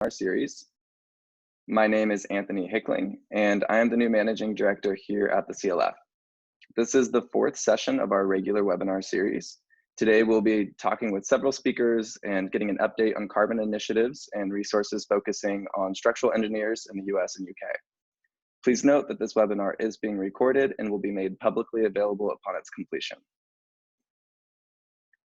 series. My name is Anthony Hickling, and I am the new Managing Director here at the CLF. This is the fourth session of our regular webinar series. Today, we'll be talking with several speakers and getting an update on carbon initiatives and resources focusing on structural engineers in the US and UK. Please note that this webinar is being recorded and will be made publicly available upon its completion.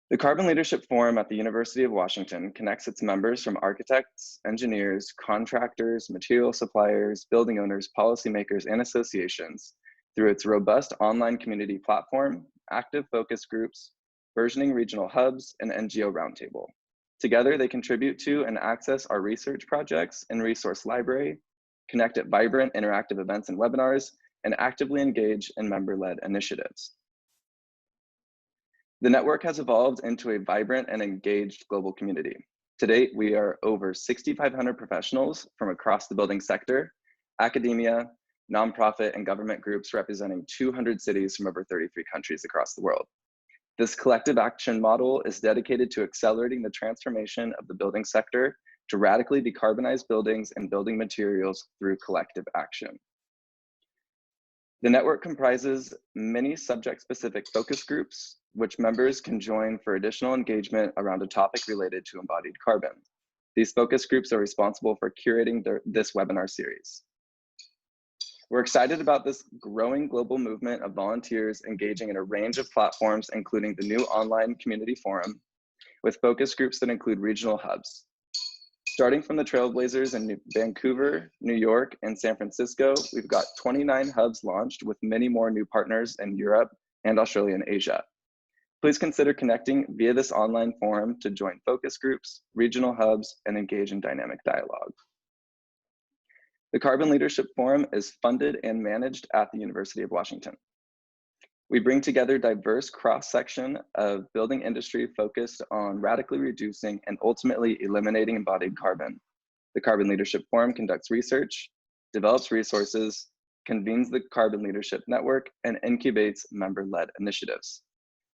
The Carbon Leadership Forum at the University of Washington connects its members from architects, engineers, contractors, material suppliers, building owners, policymakers, and associations through its robust online community platform, active focus groups, versioning regional hubs, and NGO roundtable. Together, they contribute to and access our research projects and resource library, connect at vibrant interactive events and webinars, and actively engage in member-led initiatives. The network has evolved into a vibrant and engaged global community. To date, we are over 6,500 professionals from across the building sector, academia, nonprofit, and government groups representing 200 cities from over 33 countries across the world. This collective action model is dedicated to accelerating the transformation of the building sector to radically decarbonize buildings and building materials through collective action. The network comprises many subject-specific focus groups, which members can join for additional engagement around a topic related to embodied carbon. These focus groups are responsible for curating this webinar series. We're excited about this growing global movement of volunteers engaging in a range of platforms, including the new online community forum, with focus groups that include regional hubs. Starting from the Trailblazers in Vancouver, New York, and San Francisco, we've got 29 hubs launched with many more new partners in Europe and Australia and Asia. Please consider connecting via this online forum to join focus groups, regional hubs, and engage in dynamic dialogue. The Carbon Leadership Forum is funded and managed at the University of Washington. We bring together diverse cross-section of building industry focused on radically reducing and ultimately eliminating embodied carbon. The Carbon Leadership Forum conducts research, develops resources, convenes the Carbon Leadership Network, and incubates member-led initiatives.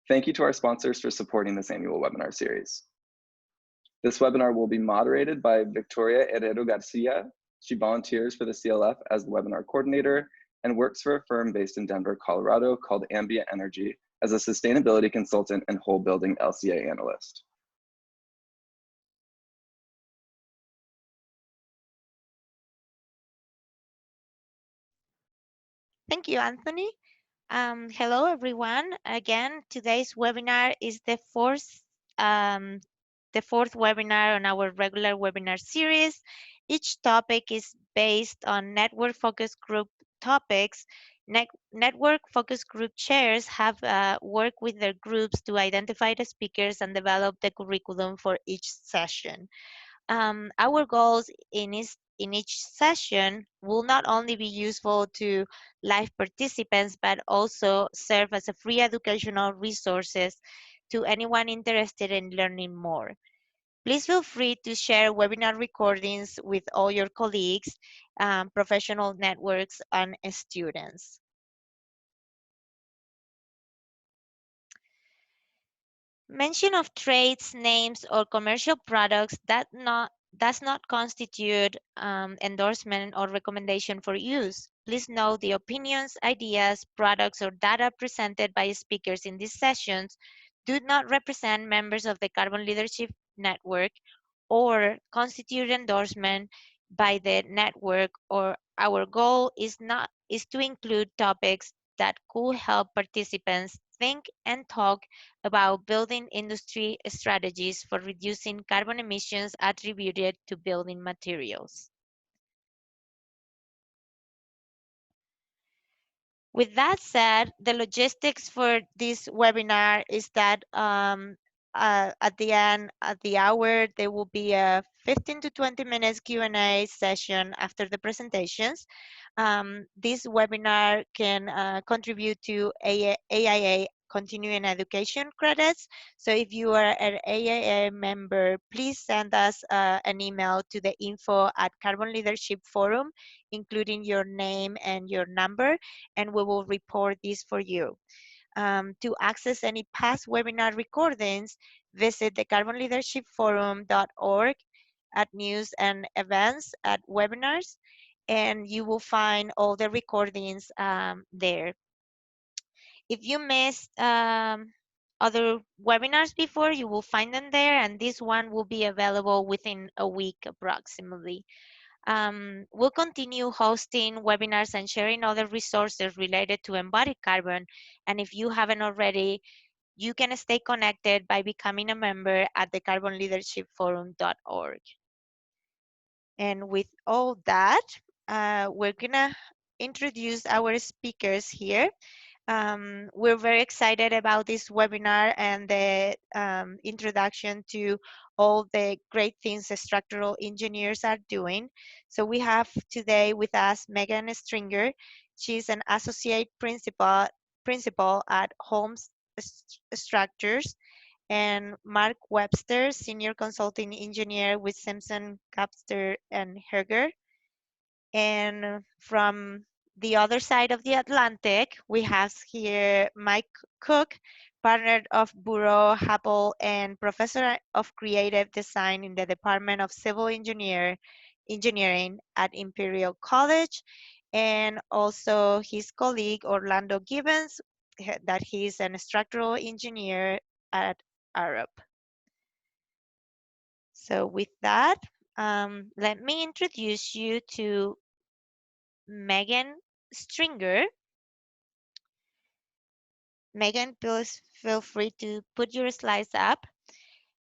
Thank you to our sponsors for supporting this annual webinar series. This webinar will be moderated by Victoria Herrero Garcia. She volunteers for the CLF as the webinar coordinator and works for a firm based in Denver, Colorado called Ambient Energy as a sustainability consultant and whole building LCA analyst. Thank you, Anthony. Hello, everyone. Again, today's webinar is the fourth webinar on our regular webinar series. Each topic is based on network focus group topics. Network focus group chairs have worked with their groups to identify the speakers and develop the curriculum for each session. Our goals in each session will not only be useful to live participants, but also serve as a free educational resources to anyone interested in learning more. Please feel free to share webinar recordings with all your colleagues, professional networks, and students. Mention of trades, names, or commercial products does not constitute endorsement or recommendation for use. Please note the opinions, ideas, products, or data presented by speakers in these sessions do not represent members of the Carbon Leadership Network or constitute endorsement by the network, or our goal is to include topics that could help participants think and talk about building industry strategies for reducing carbon emissions attributed to building materials. With that said, the logistics for this webinar is that at the end of the hour, there will be a 15 to 20 minutes Q&A session after the presentations. This webinar can contribute to AIA continuing education credits. So if you are an AIA member, please send us an email to the info@Carbon Leadership Forum, including your name and your number, and we will report this for you. To access any past webinar recordings, visit the carbonleadershipforum.org at news and events, at webinars, and you will find all the recordings there. If you missed other webinars before, you will find them there, and this one will be available within a week approximately. We'll continue hosting webinars and sharing other resources related to embodied carbon. And if you haven't already, you can stay connected by becoming a member at the carbonleadershipforum.org. And with all that, we're gonna introduce our speakers here. We're very excited about this webinar and the introduction to all the great things the structural engineers are doing. So we have today with us Megan Stringer. She's an associate principal at Holmes Structures, and Mark Webster, senior consulting engineer with Simpson, Capster, and Herger. And from the other side of the Atlantic, we have here Mike Cook, partner of Bureau Happel and professor of creative design in the Department of Civil Engineering at Imperial College, and also his colleague Orlando Gibbons, that he's an structural engineer at Arup. So with that, let me introduce you to Megan Stringer. Megan, please feel free to put your slides up.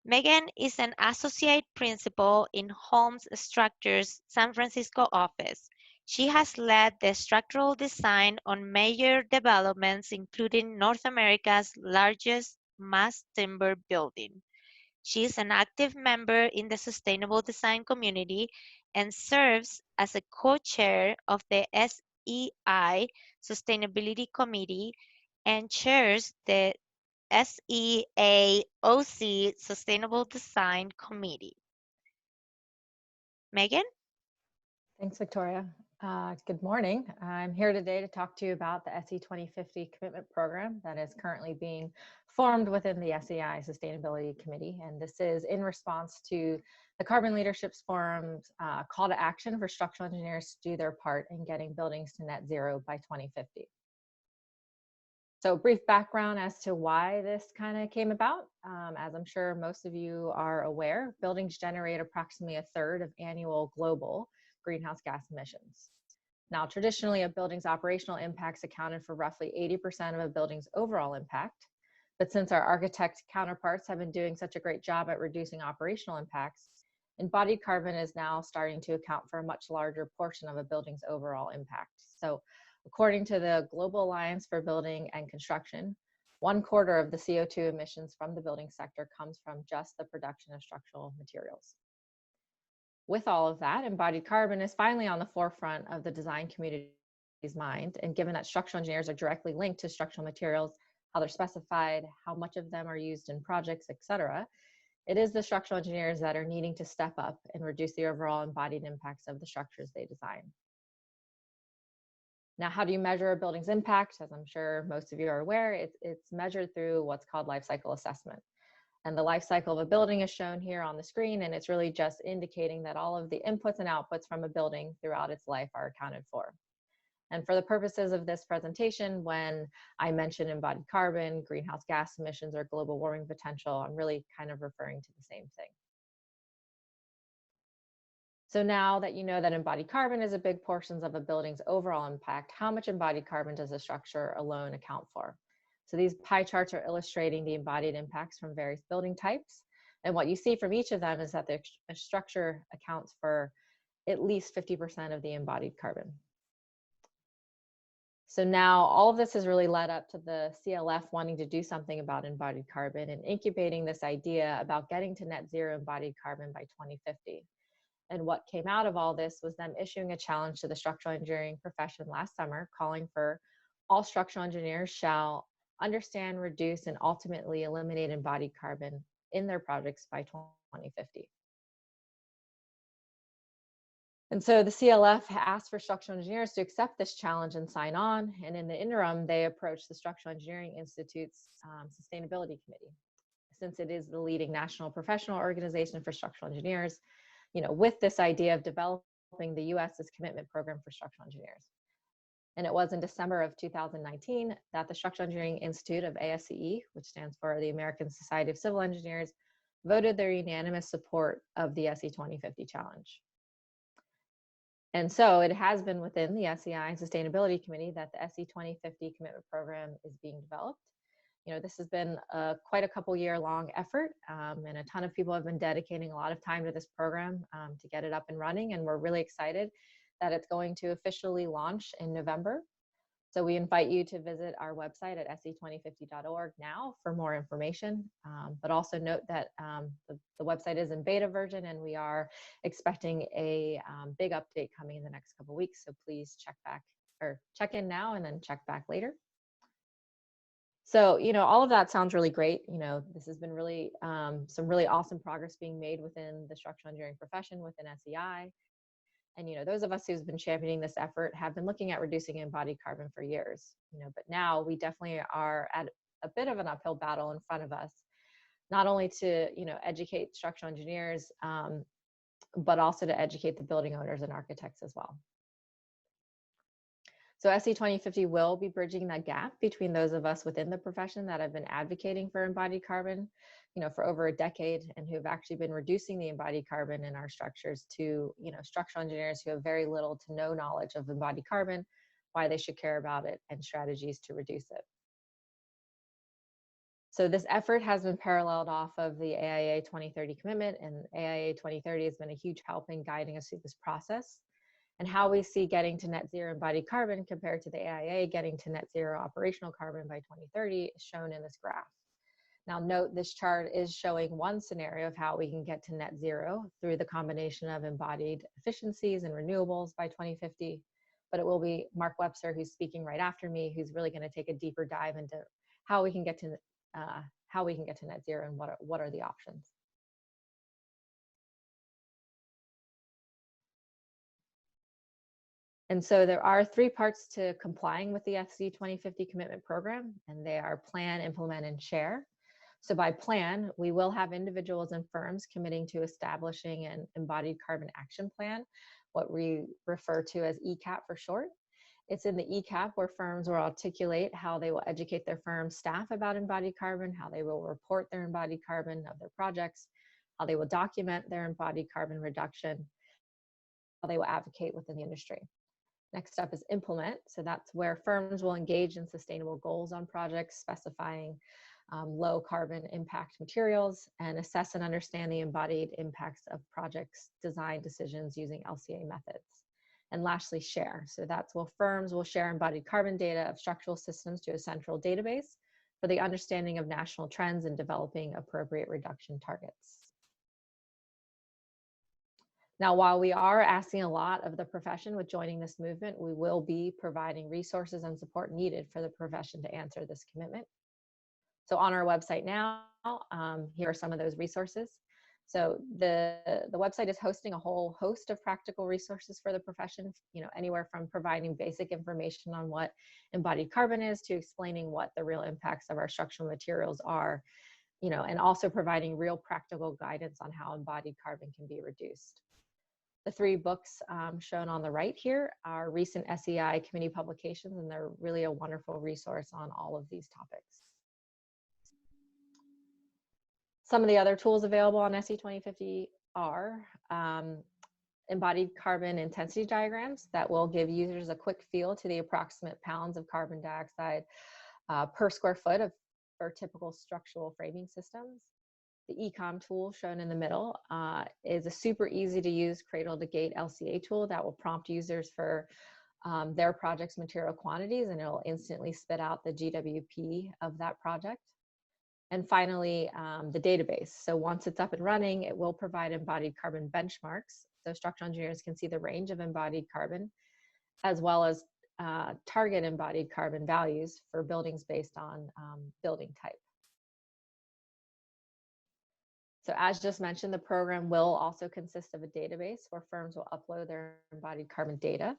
Megan is an associate principal in Holmes Structures San Francisco office. She has led the structural design on major developments, including North America's largest mass timber building. She is an active member in the sustainable design community and serves as a co-chair of the SEI Sustainability Committee and chairs the SEAOC Sustainable Design Committee. Megan? Thanks, Victoria. Good morning. I'm here today to talk to you about the SE 2050 commitment program that is currently being formed within the SEI Sustainability Committee. And this is in response to the Carbon Leadership Forum's call to action for structural engineers to do their part in getting buildings to net zero by 2050. So brief background as to why this kind of came about. As I'm sure most of you are aware, buildings generate approximately a third of annual global greenhouse gas emissions. Now, traditionally, a building's operational impacts accounted for roughly 80% of a building's overall impact. But since our architect counterparts have been doing such a great job at reducing operational impacts, embodied carbon is now starting to account for a much larger portion of a building's overall impact. So according to the Global Alliance for Building and Construction, 1/4 of the CO2 emissions from the building sector comes from just the production of structural materials. With all of that, embodied carbon is finally on the forefront of the design community's mind. And given that structural engineers are directly linked to structural materials, how they're specified, how much of them are used in projects, etc., it is the structural engineers that are needing to step up and reduce the overall embodied impacts of the structures they design. Now, how do you measure a building's impact? As I'm sure most of you are aware, it's measured through what's called life cycle assessment. And the life cycle of a building is shown here on the screen, and it's really just indicating that all of the inputs and outputs from a building throughout its life are accounted for. And for the purposes of this presentation, when I mention embodied carbon, greenhouse gas emissions, or global warming potential, I'm really kind of referring to the same thing. So now that you know that embodied carbon is a big portion of a building's overall impact, how much embodied carbon does a structure alone account for? So these pie charts are illustrating the embodied impacts from various building types. And what you see from each of them is that the structure accounts for at least 50% of the embodied carbon. So now all of this has really led up to the CLF wanting to do something about embodied carbon and incubating this idea about getting to net zero embodied carbon by 2050. And what came out of all this was them issuing a challenge to the structural engineering profession last summer, calling for all structural engineers shall understand, reduce, and ultimately eliminate embodied carbon in their projects by 2050. And so the CLF asked for structural engineers to accept this challenge and sign on. And in the interim, they approached the Structural Engineering Institute's Sustainability Committee. Since it is the leading national professional organization for structural engineers, with this idea of developing the US's commitment program for structural engineers. And it was in December of 2019 that the Structural Engineering Institute of ASCE, which stands for the American Society of Civil Engineers, voted their unanimous support of the SE 2050 challenge. And so it has been within the SEI Sustainability Committee that the SE 2050 commitment program is being developed. This has been quite a couple year long effort, and a ton of people have been dedicating a lot of time to this program to get it up and running. And we're really excited that it's going to officially launch in November. So we invite you to visit our website at se2050.org now for more information, but also note that the website is in beta version, and we are expecting a big update coming in the next couple weeks. So please check in now and then check back later. So, all of that sounds really great. This has been really some really awesome progress being made within the structural engineering profession within SEI. And, those of us who've been championing this effort have been looking at reducing embodied carbon for years, but now we definitely are at a bit of an uphill battle in front of us, not only to, educate structural engineers, but also to educate the building owners and architects as well. So SE 2050 will be bridging that gap between those of us within the profession that have been advocating for embodied carbon, for over a decade, and who have actually been reducing the embodied carbon in our structures to, structural engineers who have very little to no knowledge of embodied carbon, why they should care about it, and strategies to reduce it. So this effort has been paralleled off of the AIA 2030 commitment, and AIA 2030 has been a huge help in guiding us through this process. And how we see getting to net zero embodied carbon compared to the AIA getting to net zero operational carbon by 2030 is shown in this graph. Now note, this chart is showing one scenario of how we can get to net zero through the combination of embodied efficiencies and renewables by 2050, but it will be Mark Webster, who's speaking right after me, who's really going to take a deeper dive into how we can get to net zero and what are the options. And so there are three parts to complying with the SE 2050 commitment program, and they are plan, implement, and share. So by plan, we will have individuals and firms committing to establishing an embodied carbon action plan, what we refer to as ECAP for short. It's in the ECAP where firms will articulate how they will educate their firm staff about embodied carbon, how they will report their embodied carbon of their projects, how they will document their embodied carbon reduction, how they will advocate within the industry. Next up is implement. So that's where firms will engage in sustainable goals on projects, specifying low carbon impact materials, and assess and understand the embodied impacts of projects design decisions using LCA methods. And lastly, share. So that's where firms will share embodied carbon data of structural systems to a central database for the understanding of national trends and developing appropriate reduction targets. Now, while we are asking a lot of the profession with joining this movement, we will be providing resources and support needed for the profession to answer this commitment. So on our website now, here are some of those resources. So the website is hosting a whole host of practical resources for the profession, anywhere from providing basic information on what embodied carbon is to explaining what the real impacts of our structural materials are, and also providing real practical guidance on how embodied carbon can be reduced. The three books shown on the right here are recent SEI committee publications, and they're really a wonderful resource on all of these topics. Some of the other tools available on SE 2050 are embodied carbon intensity diagrams that will give users a quick feel to the approximate pounds of carbon dioxide per square foot for typical structural framing systems. The ECOM tool shown in the middle is a super easy to use cradle to gate LCA tool that will prompt users for their project's material quantities, and it'll instantly spit out the GWP of that project. And finally, the database. So once it's up and running, it will provide embodied carbon benchmarks. So structural engineers can see the range of embodied carbon, as well as target embodied carbon values for buildings based on building type. So as just mentioned, the program will also consist of a database where firms will upload their embodied carbon data.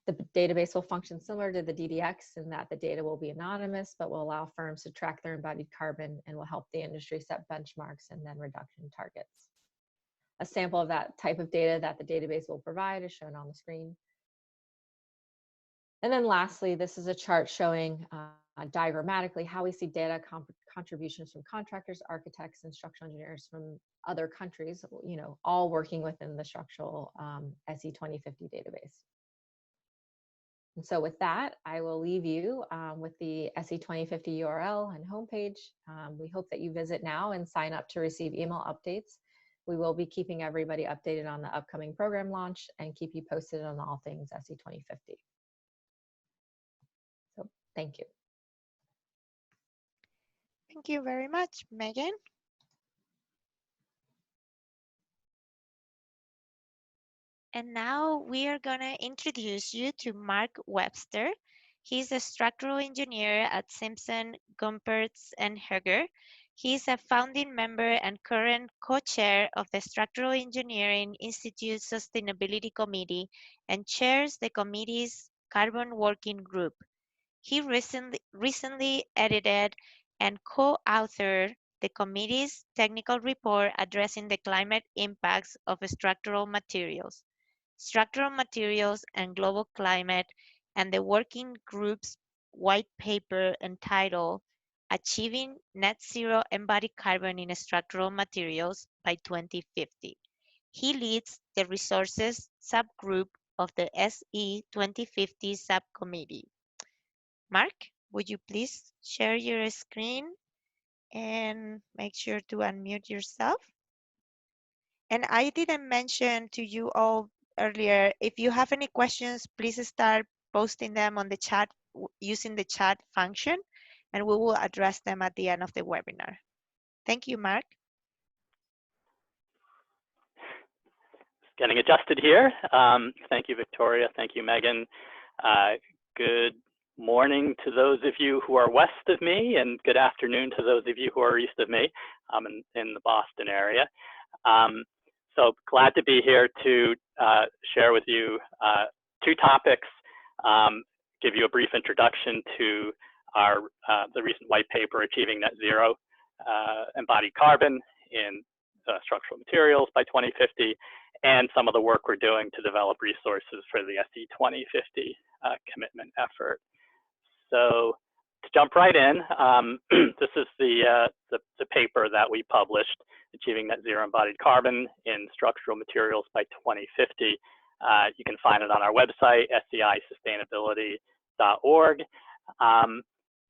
The database will function similar to the DDX in that the data will be anonymous, but will allow firms to track their embodied carbon and will help the industry set benchmarks and then reduction targets. A sample of that type of data that the database will provide is shown on the screen. And then lastly, this is a chart showing diagrammatically how we see data contributions from contractors, architects, and structural engineers from other countries, all working within the structural SE 2050 database. And so with that, I will leave you with the SE 2050 URL and homepage. We hope that you visit now and sign up to receive email updates. We will be keeping everybody updated on the upcoming program launch and keep you posted on all things SE 2050. So thank you. Thank you very much, Megan. And now we are going to introduce you to Mark Webster. He's a structural engineer at Simpson, Gumpertz, and Heger. He's a founding member and current co-chair of the Structural Engineering Institute Sustainability Committee and chairs the committee's Carbon Working Group. He recently edited and co-authored the committee's technical report addressing the climate impacts of structural materials and global climate, and the working group's white paper entitled Achieving Net Zero Embodied Carbon in Structural Materials by 2050. He leads the resources subgroup of the SE 2050 subcommittee. Mark, would you please share your screen and make sure to unmute yourself? And I didn't mention to you all earlier, if you have any questions, please start posting them on the chat using the chat function, and we will address them at the end of the webinar. Thank you, Mark. Getting adjusted here. Thank you, Victoria. Thank you, Megan. Good morning to those of you who are west of me, and good afternoon to those of you who are east of me. I'm in the Boston area. So glad to be here to share with you two topics, give you a brief introduction to the recent white paper, Achieving Net Zero Embodied Carbon in Structural Materials by 2050, and some of the work we're doing to develop resources for the SE 2050 commitment effort. So to jump right in, this is the paper that we published, Achieving Net Zero Embodied Carbon in Structural Materials by 2050. You can find it on our website, scisustainability.org.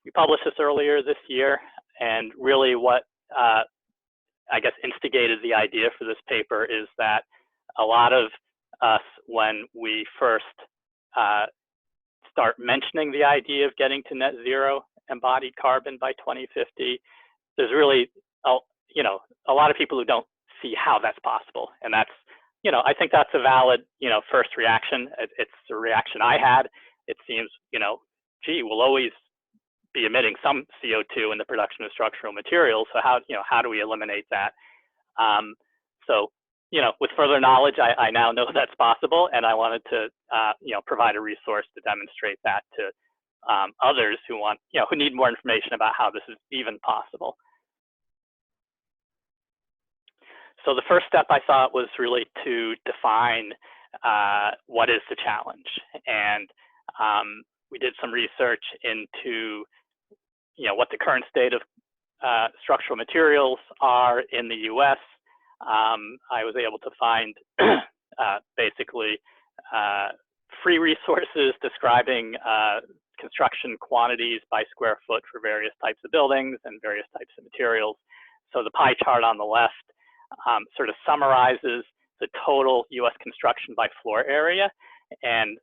We published this earlier this year, and really what I guess instigated the idea for this paper is that a lot of us, when we first start mentioning the idea of getting to net zero embodied carbon by 2050, there's really a lot of people who don't see how that's possible, and that's I think that's a valid first reaction. It's a reaction I had. It seems gee, we'll always be emitting some CO2 in the production of structural materials, so how do we eliminate that? So with further knowledge, I now know that's possible, and I wanted to provide a resource to demonstrate that to others who want who need more information about how this is even possible. So the first step I thought was really to define what is the challenge, and we did some research into what the current state of structural materials are in the U.S. I was able to find basically free resources describing construction quantities by square foot for various types of buildings and various types of materials. So the pie chart on the left sort of summarizes the total U.S. construction by floor area, and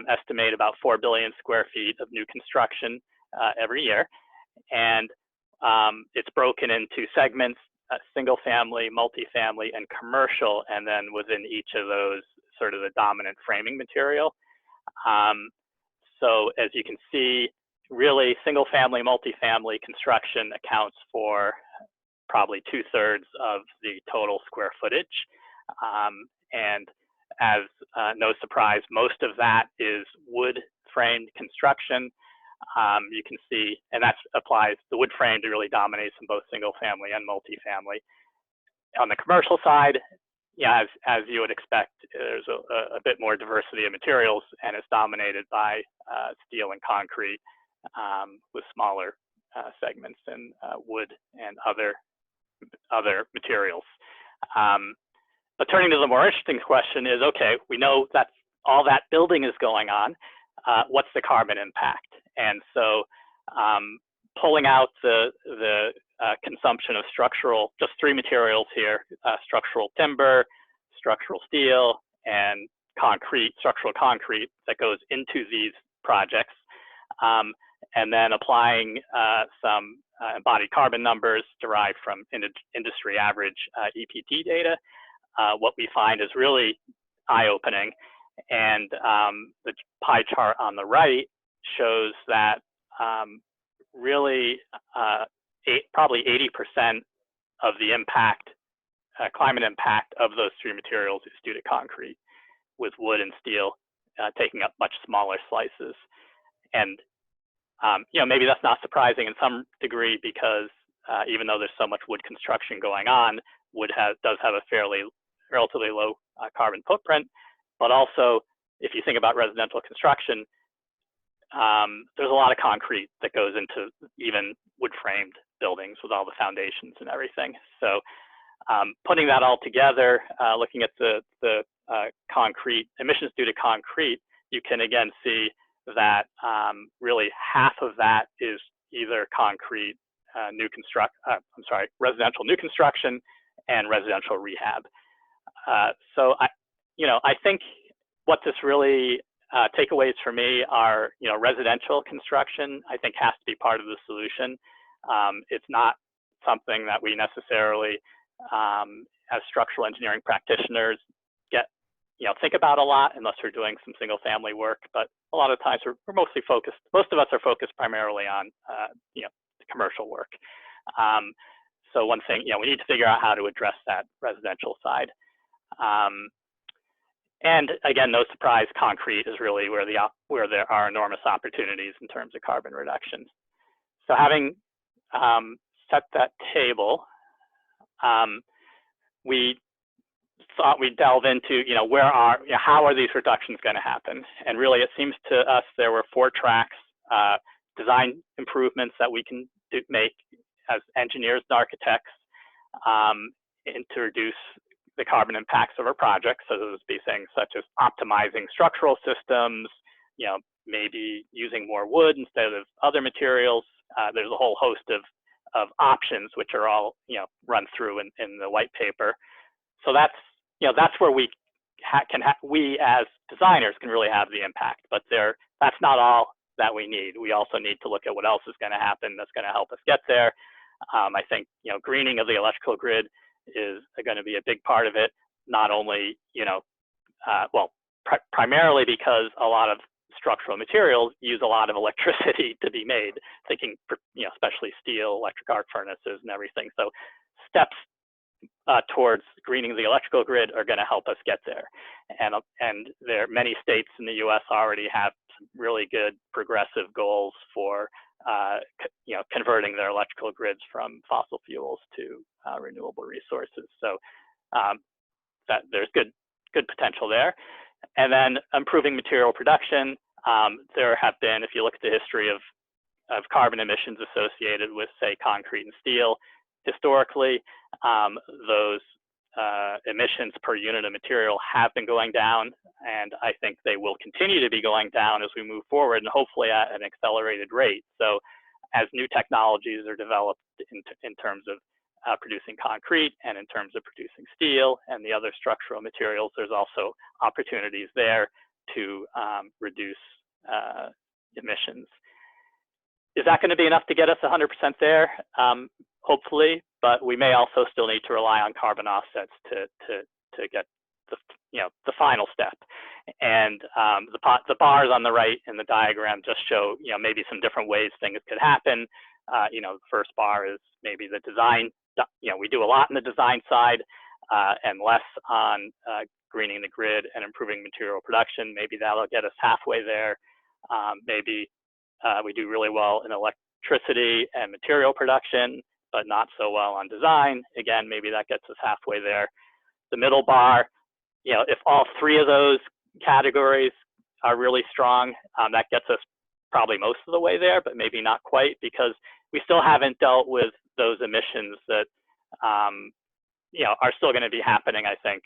estimate about 4 billion square feet of new construction every year. And it's broken into segments, single family, multifamily, and commercial, and then within each of those, sort of the dominant framing material. So as you can see, really single family, multifamily construction accounts for probably 2/3 of the total square footage. And as no surprise, most of that is wood framed construction. You can see, and that applies, the wood framed really dominates in both single family and multifamily. On the commercial side, yeah, as you would expect, there's a bit more diversity of materials, and it's dominated by steel and concrete, with smaller segments in wood and other materials. But turning to the more interesting question is, okay, we know that all that building is going on. What's the carbon impact? And so pulling out the consumption of just three materials here, structural timber, structural steel, and structural concrete that goes into these projects. And then applying some embodied carbon numbers derived from industry average EPT data, what we find is really eye-opening. And the pie chart on the right shows that really probably 80% of the impact, climate impact of those three materials is due to concrete, with wood and steel taking up much smaller slices. And maybe that's not surprising in some degree, because even though there's so much wood construction going on, wood does have a relatively low carbon footprint. But also, if you think about residential construction, there's a lot of concrete that goes into even wood-framed buildings with all the foundations and everything. So putting that all together, looking at the concrete emissions due to concrete, you can again see that really half of that is either concrete residential new construction and residential rehab. So I think what this really takeaways for me are, residential construction, I think, has to be part of the solution. It's not something that we necessarily, as structural engineering practitioners, think about a lot unless we're doing some single family work. But a lot of times we're mostly focused, most of us are focused primarily on, the commercial work. So one thing, we need to figure out how to address that residential side. And again, no surprise, concrete is really where there are enormous opportunities in terms of carbon reduction. So having set that table, we thought we'd delve into, how are these reductions going to happen? And really, it seems to us there were 4 tracks: design improvements that we can make as engineers and architects, introduce the carbon impacts of our projects. So those would be things such as optimizing structural systems, maybe using more wood instead of other materials. There's a whole host of options which are all run through in the white paper. So that's where we as designers can really have the impact. But that's not all that we need. We also need to look at what else is going to happen that's going to help us get there. I think greening of the electrical grid is going to be a big part of it. Not only primarily because a lot of structural materials use a lot of electricity to be made. Thinking especially steel, electric arc furnaces, and everything. So steps towards greening the electrical grid are going to help us get there. And there are many states in the U.S. already have some really good progressive goals for converting their electrical grids from fossil fuels to renewable resources. So that there's good potential there. And then improving material production. There have been, if you look at the history of carbon emissions associated with, say, concrete and steel, historically, those emissions per unit of material have been going down, and I think they will continue to be going down as we move forward, and hopefully at an accelerated rate. So as new technologies are developed in terms of producing concrete and in terms of producing steel and the other structural materials, there's also opportunities there to reduce emissions. Is that going to be enough to get us 100% there? Hopefully, but we may also still need to rely on carbon offsets to get the final step. And the bars on the right in the diagram just show maybe some different ways things could happen. The first bar is maybe the design. We do a lot in the design side and less on greening the grid and improving material production. Maybe that'll get us halfway there. Maybe we do really well in electricity and material production, but not so well on design. Again, maybe that gets us halfway there. the middle bar, if all three of those categories are really strong, that gets us probably most of the way there, but maybe not quite, because we still haven't dealt with those emissions that are still going to be happening, I think,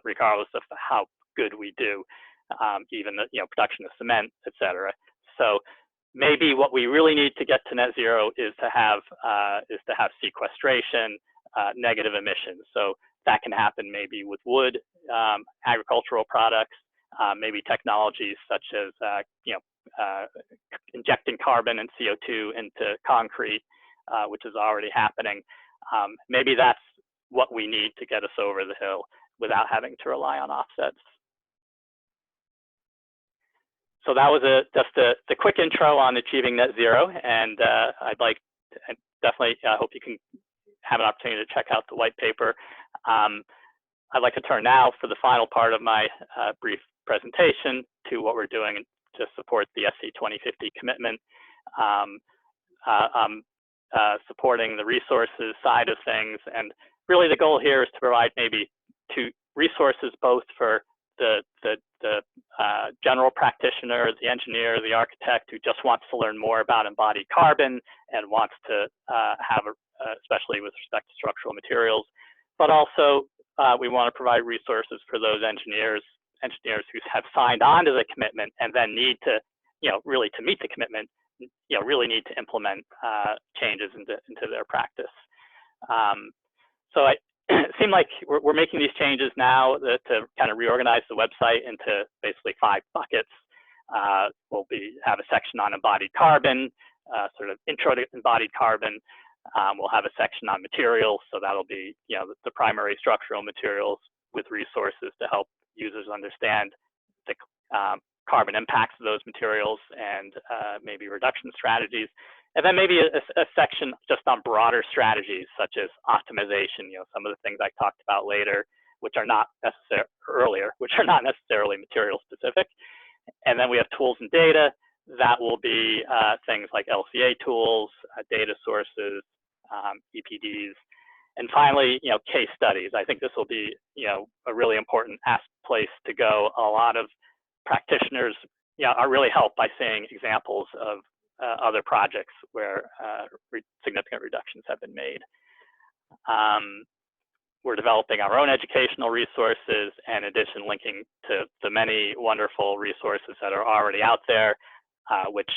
regardless of how good we do, even the production of cement, et cetera. So maybe what we really need to get to net zero is to have sequestration, negative emissions. So that can happen maybe with wood, agricultural products, maybe technologies such as injecting carbon and CO2 into concrete, which is already happening. Maybe that's what we need to get us over the hill without having to rely on offsets. So that was just the quick intro on achieving net zero, and definitely hope you can have an opportunity to check out the white paper. I'd like to turn now for the final part of my brief presentation to what we're doing to support the ASCE 2050 commitment. Supporting the resources side of things, and really the goal here is to provide maybe two resources, both for the general practitioner, the engineer, the architect who just wants to learn more about embodied carbon and wants to have, especially with respect to structural materials, but also we want to provide resources for those engineers who have signed on to the commitment and then need to, really to meet the commitment, really need to implement changes into their practice. So it seemed like we're making these changes now to kind of reorganize the website into basically 5 buckets. We'll have a section on embodied carbon, sort of intro to embodied carbon. We'll have a section on materials, so that'll be the primary structural materials with resources to help users understand the carbon impacts of those materials and maybe reduction strategies. And then maybe a section just on broader strategies such as optimization, some of the things I talked about later, which are not necessarily material specific. And then we have tools and data. That will be things like LCA tools, data sources, EPDs. And finally, case studies. I think this will be, a really important place to go. A lot of practitioners, are really helped by seeing examples of other projects where significant reductions have been made. We're developing our own educational resources, and in addition, linking to the many wonderful resources that are already out there, which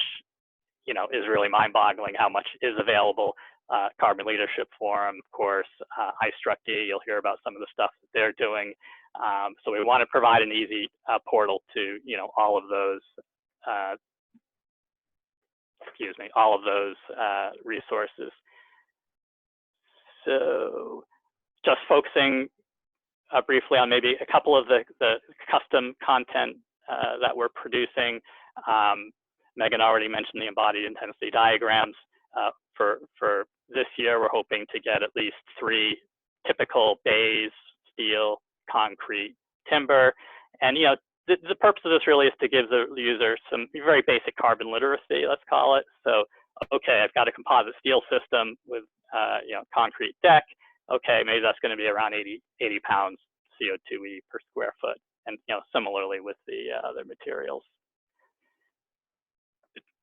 is really mind-boggling how much is available. Carbon Leadership Forum, of course, IStructE, you'll hear about some of the stuff that they're doing. So we want to provide an easy portal to all of those resources. So just focusing briefly on maybe a couple of the custom content that we're producing. Megan already mentioned the embodied intensity diagrams. For this year, we're hoping to get at least 3 typical bays, steel, concrete, timber. And the purpose of this really is to give the user some very basic carbon literacy, let's call it. So, okay, I've got a composite steel system with concrete deck. Okay, maybe that's going to be around 80 pounds CO2e per square foot, and similarly with the other materials.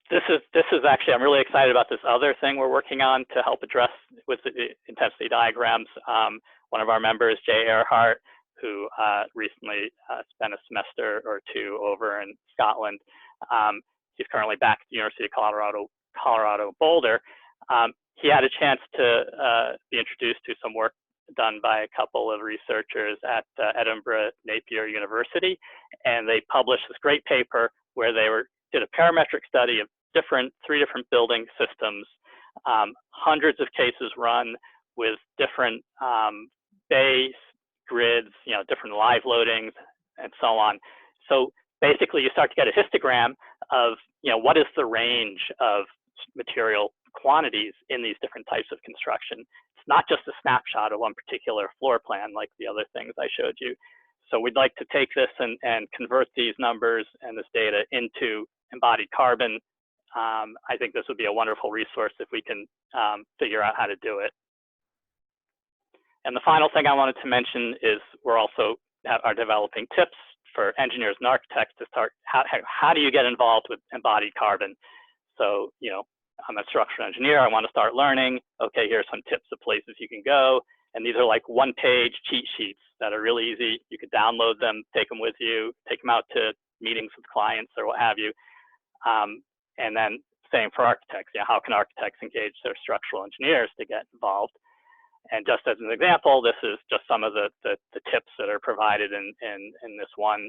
This is actually, I'm really excited about this other thing we're working on to help address with the intensity diagrams. One of our members, Jay Earhart, who recently spent a semester or 2 over in Scotland. He's currently back at the University of Colorado Boulder. He had a chance to be introduced to some work done by a couple of researchers at Edinburgh Napier University, and they published this great paper where they did a parametric study of 3 different building systems, hundreds of cases run with different base grids, different live loadings, and so on. So basically, you start to get a histogram of, what is the range of material quantities in these different types of construction. It's not just a snapshot of one particular floor plan like the other things I showed you. So we'd like to take this and convert these numbers and this data into embodied carbon. I think this would be a wonderful resource if we can figure out how to do it. And the final thing I wanted to mention is we're also are developing tips for engineers and architects to start, how do you get involved with embodied carbon? So, you know, I'm a structural engineer, I want to start learning. Okay, here's some tips of places you can go. And these are like one-page cheat sheets that are really easy. You could download them, take them with you, take them out to meetings with clients or what have you. And then same for architects. You know, how can architects engage their structural engineers to get involved? And just as an example, this is just some of the tips that are provided in this one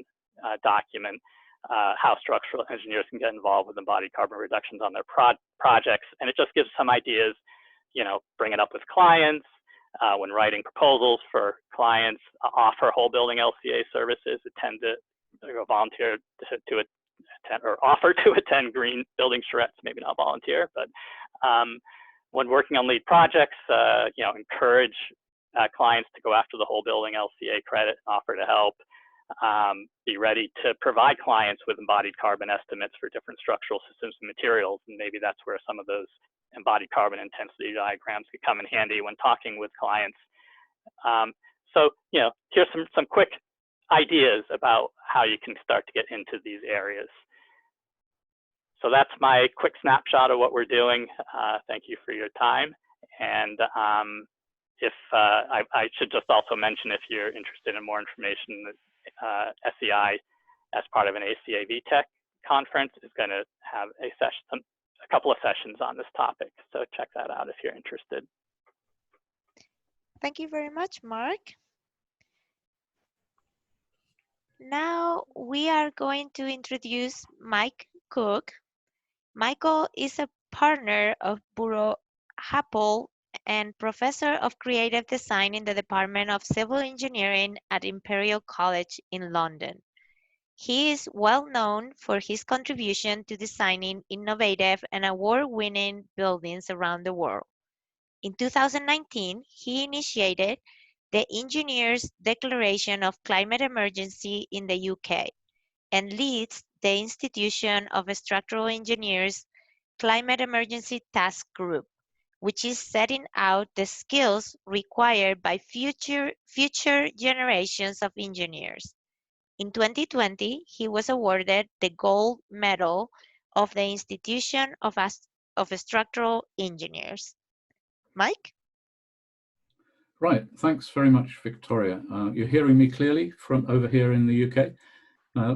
document, how structural engineers can get involved with embodied carbon reductions on their projects. And it just gives some ideas, you know, bring it up with clients, when writing proposals for clients, offer whole building LCA services, attend to, volunteer to attend, or offer to attend green building charrettes, maybe not volunteer, but when working on lead projects, you know, encourage clients to go after the whole building LCA credit, offer to help, be ready to provide clients with embodied carbon estimates for different structural systems and materials. And maybe that's where some of those embodied carbon intensity diagrams could come in handy when talking with clients. So, you know, here's some quick ideas about how you can start to get into these areas. So that's my quick snapshot of what we're doing. Thank you for your time. And if I should just also mention, if you're interested in more information, SEI, as part of an ACA VTech conference, is going to have a couple of sessions on this topic. So check that out if you're interested. Thank you very much, Mark. Now we are going to introduce Mike Cook. Michael is a partner of Bureau Happel and professor of creative design in the Department of Civil Engineering at Imperial College in London. He is well known for his contribution to designing innovative and award-winning buildings around the world. In 2019, he initiated the Engineers' Declaration of Climate Emergency in the UK and leads the Institution of Structural Engineers Climate Emergency Task Group, which is setting out the skills required by future generations of engineers. In 2020, he was awarded the Gold Medal of the Institution of Structural Engineers. Mike? Right, thanks very much, Victoria. You're hearing me clearly from over here in the UK,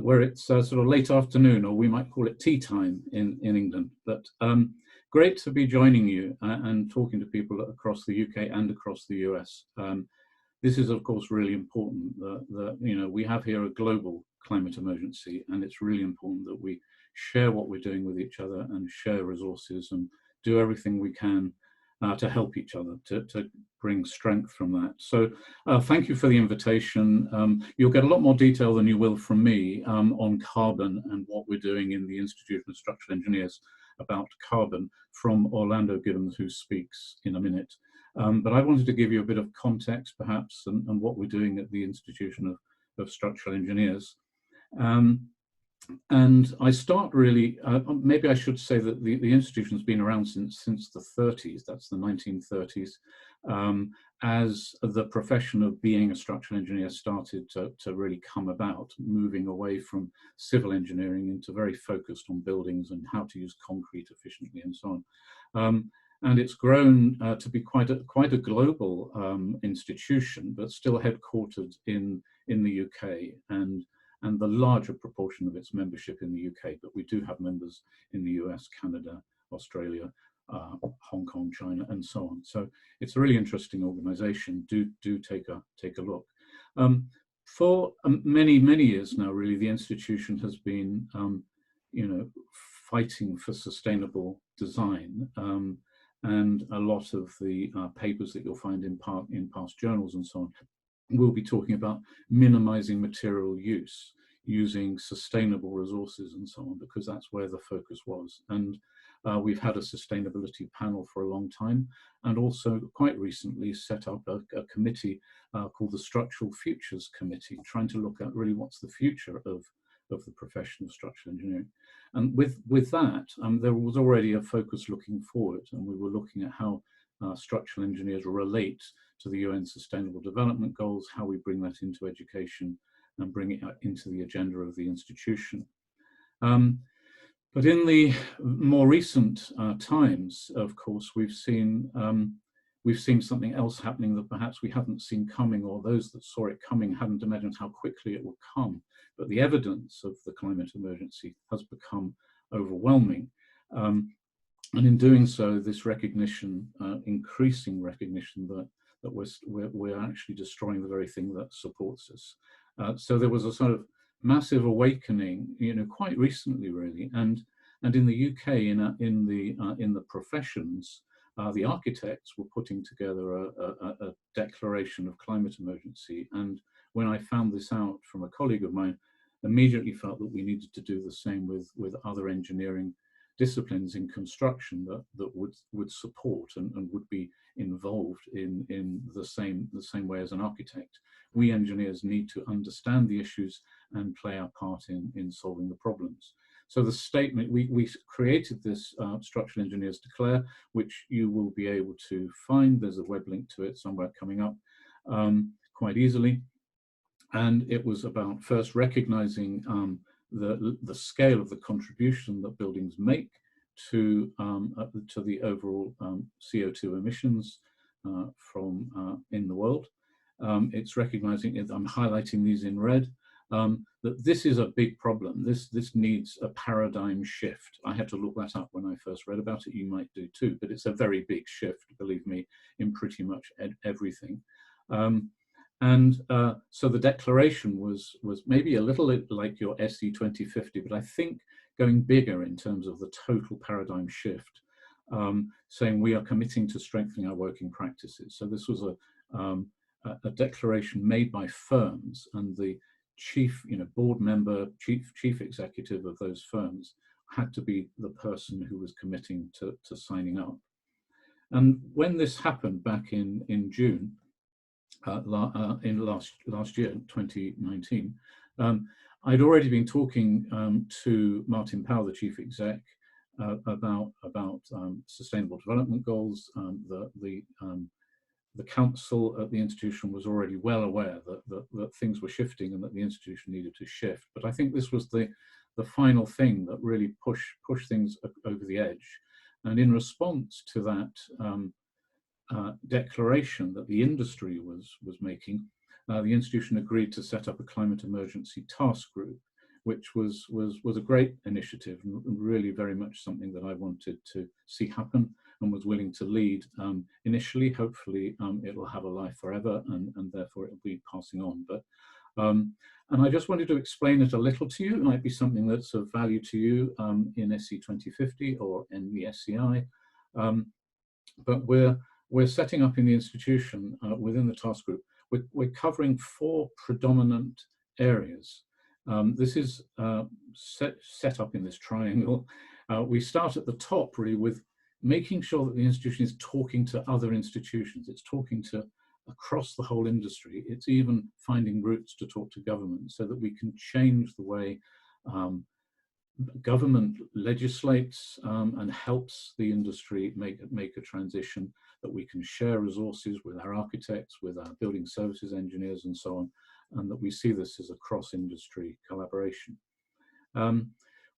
where it's sort of late afternoon, or we might call it tea time in England. But great to be joining you and talking to people across the UK and across the US. This is, of course, really important that you know, we have here a global climate emergency, and it's really important that we share what we're doing with each other and share resources and do everything we can to help each other, to bring strength from that. So thank you for the invitation. You'll get a lot more detail than you will from me on carbon and what we're doing in the Institution of Structural Engineers about carbon from Orlando Gibbons, who speaks in a minute. But I wanted to give you a bit of context, perhaps, and what we're doing at the Institution of Structural Engineers. And I start really, maybe I should say that the institution's been around since the 30s, that's the 1930s, as the profession of being a structural engineer started to really come about, moving away from civil engineering into very focused on buildings and how to use concrete efficiently and so on. And it's grown to be quite a global institution, but still headquartered in the UK, and the larger proportion of its membership in the UK, but we do have members in the US, Canada, Australia, Hong Kong, China, and so on. So it's a really interesting organization. Do take a look. For many years now, really, the institution has been, you know, fighting for sustainable design. And a lot of the papers that you'll find in past journals and so on will be talking about minimizing material use, using sustainable resources and so on, because that's where the focus was. And we've had a sustainability panel for a long time, and also quite recently set up a committee called the Structural Futures Committee, trying to look at really what's the future of the profession of structural engineering. And with that, there was already a focus looking forward, and we were looking at how structural engineers relate to the UN Sustainable Development Goals, how we bring that into education and bring it into the agenda of the institution. But in the more recent times, of course, we've seen something else happening that perhaps we hadn't seen coming, or those that saw it coming hadn't imagined how quickly it would come. But the evidence of the climate emergency has become overwhelming. And in doing so, this recognition, increasing recognition that we're actually destroying the very thing that supports us. So there was a sort of massive awakening, quite recently, really, and in the UK, in the professions, the architects were putting together a declaration of climate emergency. And when I found this out from a colleague of mine, immediately felt that we needed to do the same with other engineering disciplines in construction that would support and would be involved in the same way as an architect. We engineers need to understand the issues and play our part in solving the problems. So the statement, we created this Structural Engineers Declare, which you will be able to find. There's a web link to it somewhere coming up quite easily. And it was about first recognizing the scale of the contribution that buildings make to the overall CO2 emissions from in the world. It's recognizing, I'm highlighting these in red, that this is a big problem. This needs a paradigm shift. I had to look that up when I first read about it. You might do too, but it's a very big shift, believe me, in pretty much everything. So the declaration was maybe a little like your ASCE 2050, but I think going bigger in terms of the total paradigm shift, saying we are committing to strengthening our working practices. So this was a declaration made by firms, and the chief, board member, chief executive of those firms had to be the person who was committing to signing up. And when this happened back in June, in last year, 2019, I'd already been talking to Martin Powell, the chief exec, about sustainable development goals. The council at the institution was already well aware that things were shifting and that the institution needed to shift. But I think this was the final thing that really pushed things over the edge. And in response to that declaration that the industry was making, the institution agreed to set up a climate emergency task group, which was a great initiative and really very much something that I wanted to see happen and was willing to lead initially. Hopefully it will have a life forever, and therefore it will be passing on. But and I just wanted to explain it a little to you. It might be something that's of value to you in ASCE 2050 or in the SCI. But we're setting up in the institution within the task group. We're covering 4 predominant areas. This is set up in this triangle. We start at the top really with making sure that the institution is talking to other institutions. It's talking to across the whole industry. It's even finding routes to talk to government so that we can change the way government legislates and helps the industry make a transition, that we can share resources with our architects, with our building services engineers and so on, and that we see this as a cross-industry collaboration.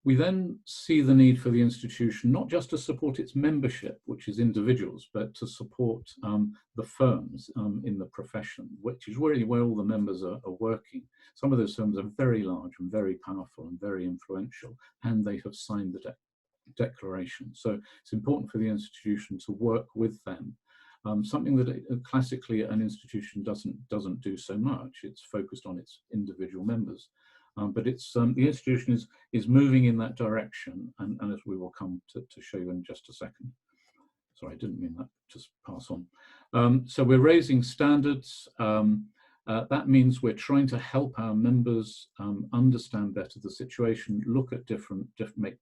We then see the need for the institution not just to support its membership, which is individuals, but to support the firms in the profession, which is really where all the members are working. Some of those firms are very large and very powerful and very influential, and they have signed the declaration. So it's important for the institution to work with them. Something that classically an institution doesn't do so much. It's focused on its individual members. But it's the institution is moving in that direction, and as we will come to show you in just a second. Sorry, I didn't mean that, just pass on. So we're raising standards. That means we're trying to help our members understand better the situation, look at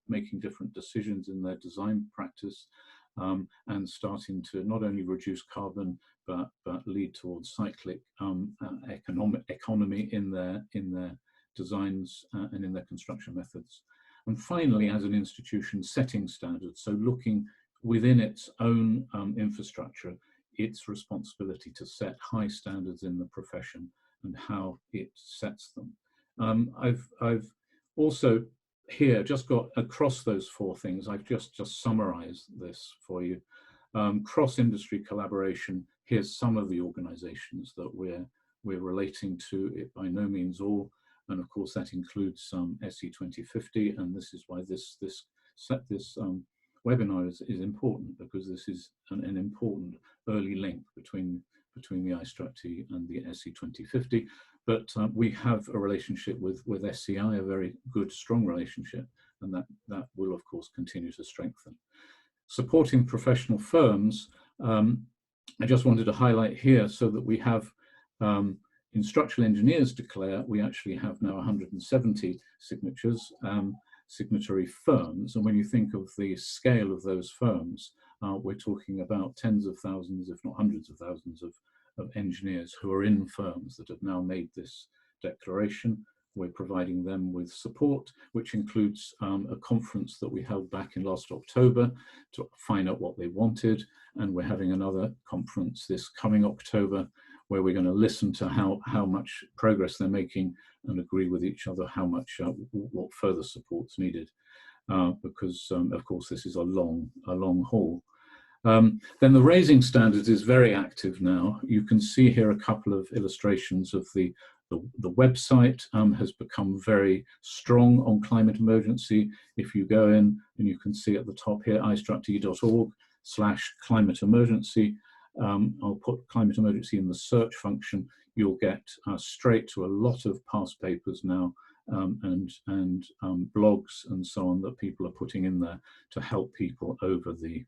making different decisions in their design practice, and starting to not only reduce carbon, but lead towards cyclic economy in their designs and in their construction methods. And finally, as an institution, setting standards. So looking within its own infrastructure, its responsibility to set high standards in the profession and how it sets them. I've also here just got across those four things. I've just summarized this for you. Cross-industry collaboration. Here's some of the organizations that we're relating to, it by no means all, and of course that includes ASCE 2050, and this is why this webinar is important, because this is an important early link between the IStructE and the ASCE 2050. But we have a relationship with SCI, a very good, strong relationship, and that will of course continue to strengthen. Supporting professional firms, I just wanted to highlight here so that we have in Structural Engineers Declare, we actually have now 170 signatures, signatory firms. And when you think of the scale of those firms, we're talking about tens of thousands, if not hundreds of thousands of engineers who are in firms that have now made this declaration. We're providing them with support, which includes a conference that we held back in last October to find out what they wanted. And we're having another conference this coming October where we're going to listen to how much progress they're making and agree with each other how much, what further support's needed. Because of course this is a long haul. Then the raising standards is very active now. You can see here a couple of illustrations of the website has become very strong on climate emergency. If you go in and you can see at the top here, istructe.org/climate emergency. I'll put climate emergency in the search function. You'll get straight to a lot of past papers now and blogs and so on that people are putting in there to help people over the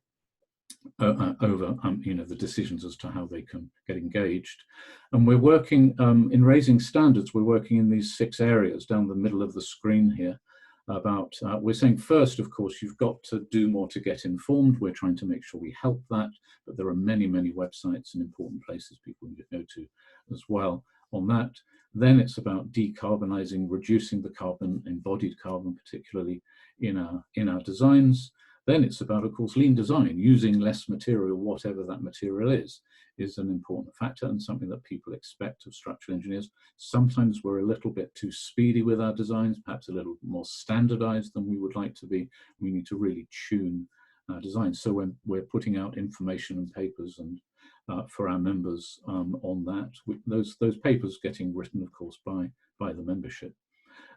the decisions as to how they can get engaged. And we're working in raising standards. We're working in these 6 areas down the middle of the screen here. About we're saying first, of course, you've got to do more to get informed. We're trying to make sure we help that, but there are many websites and important places people need to go to as well on that. Then it's about decarbonizing, reducing the carbon, embodied carbon, particularly in our designs. Then it's about, of course, lean design. Using less material, whatever that material is an important factor and something that people expect of structural engineers. Sometimes we're a little bit too speedy with our designs, perhaps a little more standardized than we would like to be. We need to really tune our designs. So when we're putting out information and papers and for our members on that, those papers getting written, of course, by the membership.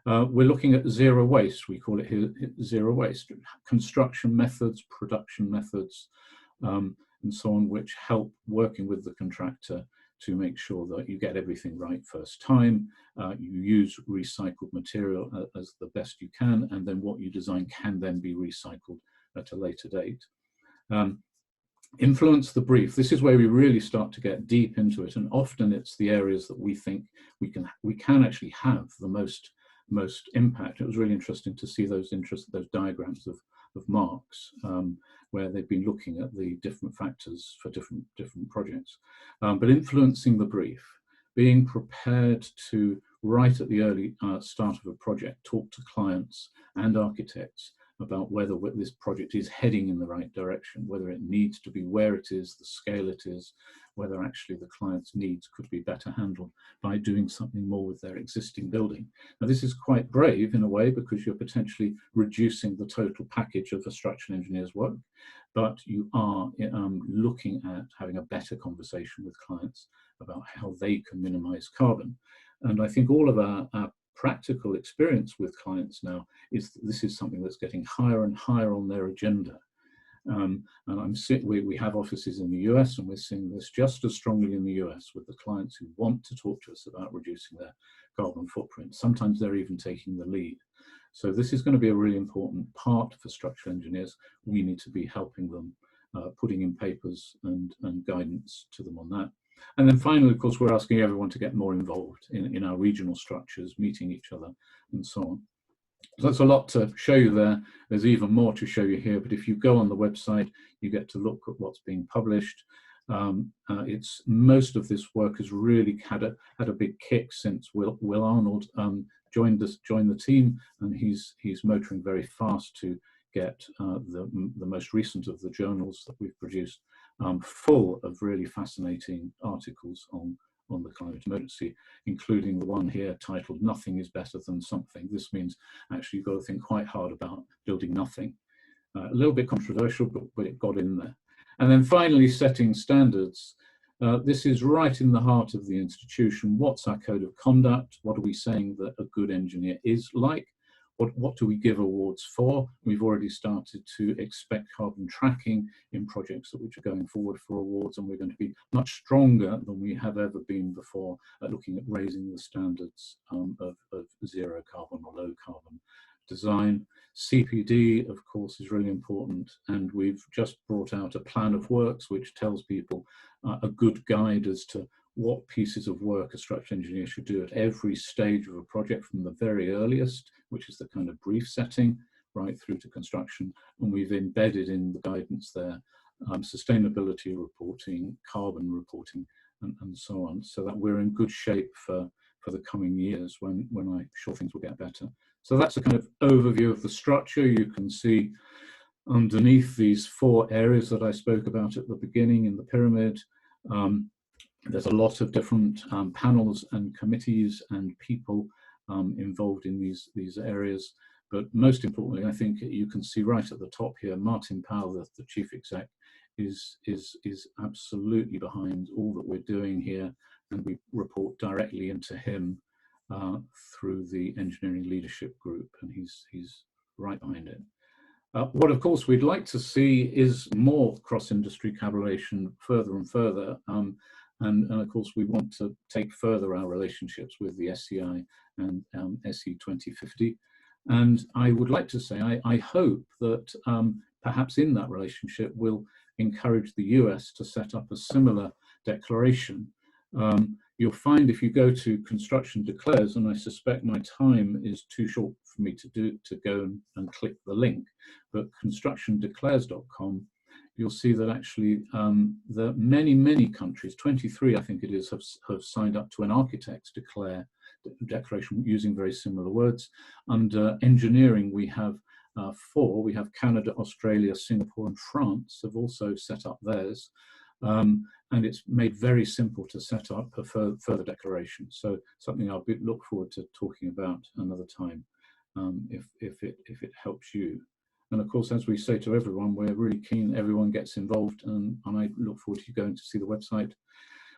We're looking at zero waste. We call it here zero waste. Construction methods, production methods, and so on, which help working with the contractor to make sure that you get everything right first time. You use recycled material as the best you can, and then what you design can then be recycled at a later date. Influence the brief. This is where we really start to get deep into it, and often it's the areas that we think we can actually have the most impact. It was really interesting to see those diagrams of marks where they've been looking at the different factors for different projects. But influencing the brief, being prepared to, right at the early start of a project, talk to clients and architects about whether this project is heading in the right direction, whether it needs to be where it is, the scale it is, whether actually the client's needs could be better handled by doing something more with their existing building. Now, this is quite brave in a way because you're potentially reducing the total package of a structural engineer's work, but you are looking at having a better conversation with clients about how they can minimize carbon. And I think all of our practical experience with clients now is that this is something that's getting higher and higher on their agenda. And we have offices in the US, and we're seeing this just as strongly in the US with the clients who want to talk to us about reducing their carbon footprint. Sometimes they're even taking the lead. So this is going to be a really important part for structural engineers. We need to be helping them, putting in papers and guidance to them on that. And then finally, of course, we're asking everyone to get more involved in our regional structures, meeting each other and so on. So that's a lot to show you there. There's even more to show you here, but if you go on the website, you get to look at what's being published. Most of this work has really had a big kick since Will Arnold joined the team, and he's motoring very fast to get the most recent of the journals that we've produced, full of really fascinating articles on the climate emergency, including the one here titled "Nothing is Better Than Something." This means actually you've got to think quite hard about building nothing. A little bit controversial, but it got in there. And then finally, setting standards. This is right in the heart of the institution. What's our code of conduct? What are we saying that a good engineer is like? What do we give awards for? We've already started to expect carbon tracking in projects which are going forward for awards, and we're going to be much stronger than we have ever been before at looking at raising the standards of zero carbon or low carbon design. CPD, of course, is really important, and we've just brought out a plan of works which tells people a good guide as to what pieces of work a structural engineer should do at every stage of a project, from the very earliest, which is the kind of brief setting, right through to construction. And we've embedded in the guidance there sustainability reporting, carbon reporting, and so on, so that we're in good shape for the coming years when I'm sure things will get better. So that's a kind of overview of the structure. You can see underneath these 4 areas that I spoke about at the beginning in the pyramid, there's a lot of different panels and committees and people involved in these areas. But most importantly, I think you can see right at the top here, Martin Powell, the chief exec, is absolutely behind all that we're doing here, and we report directly into him through the engineering leadership group, and he's right behind it. What, of course, we'd like to see is more cross-industry collaboration further and further. And of course, we want to take further our relationships with the SCI and ASCE 2050. And I would like to say, I hope that perhaps in that relationship, we'll encourage the US to set up a similar declaration. You'll find if you go to Construction Declares, and I suspect my time is too short for me to go and click the link, but constructiondeclares.com, you'll see that actually the many countries, 23 I think it is, have signed up to an architect's declaration using very similar words. Under engineering, we have 4. We have Canada, Australia, Singapore, and France have also set up theirs. And it's made very simple to set up a further declaration. So something I'll look forward to talking about another time, if it helps you. And of course, as we say to everyone, we're really keen everyone gets involved, and I look forward to you going to see the website.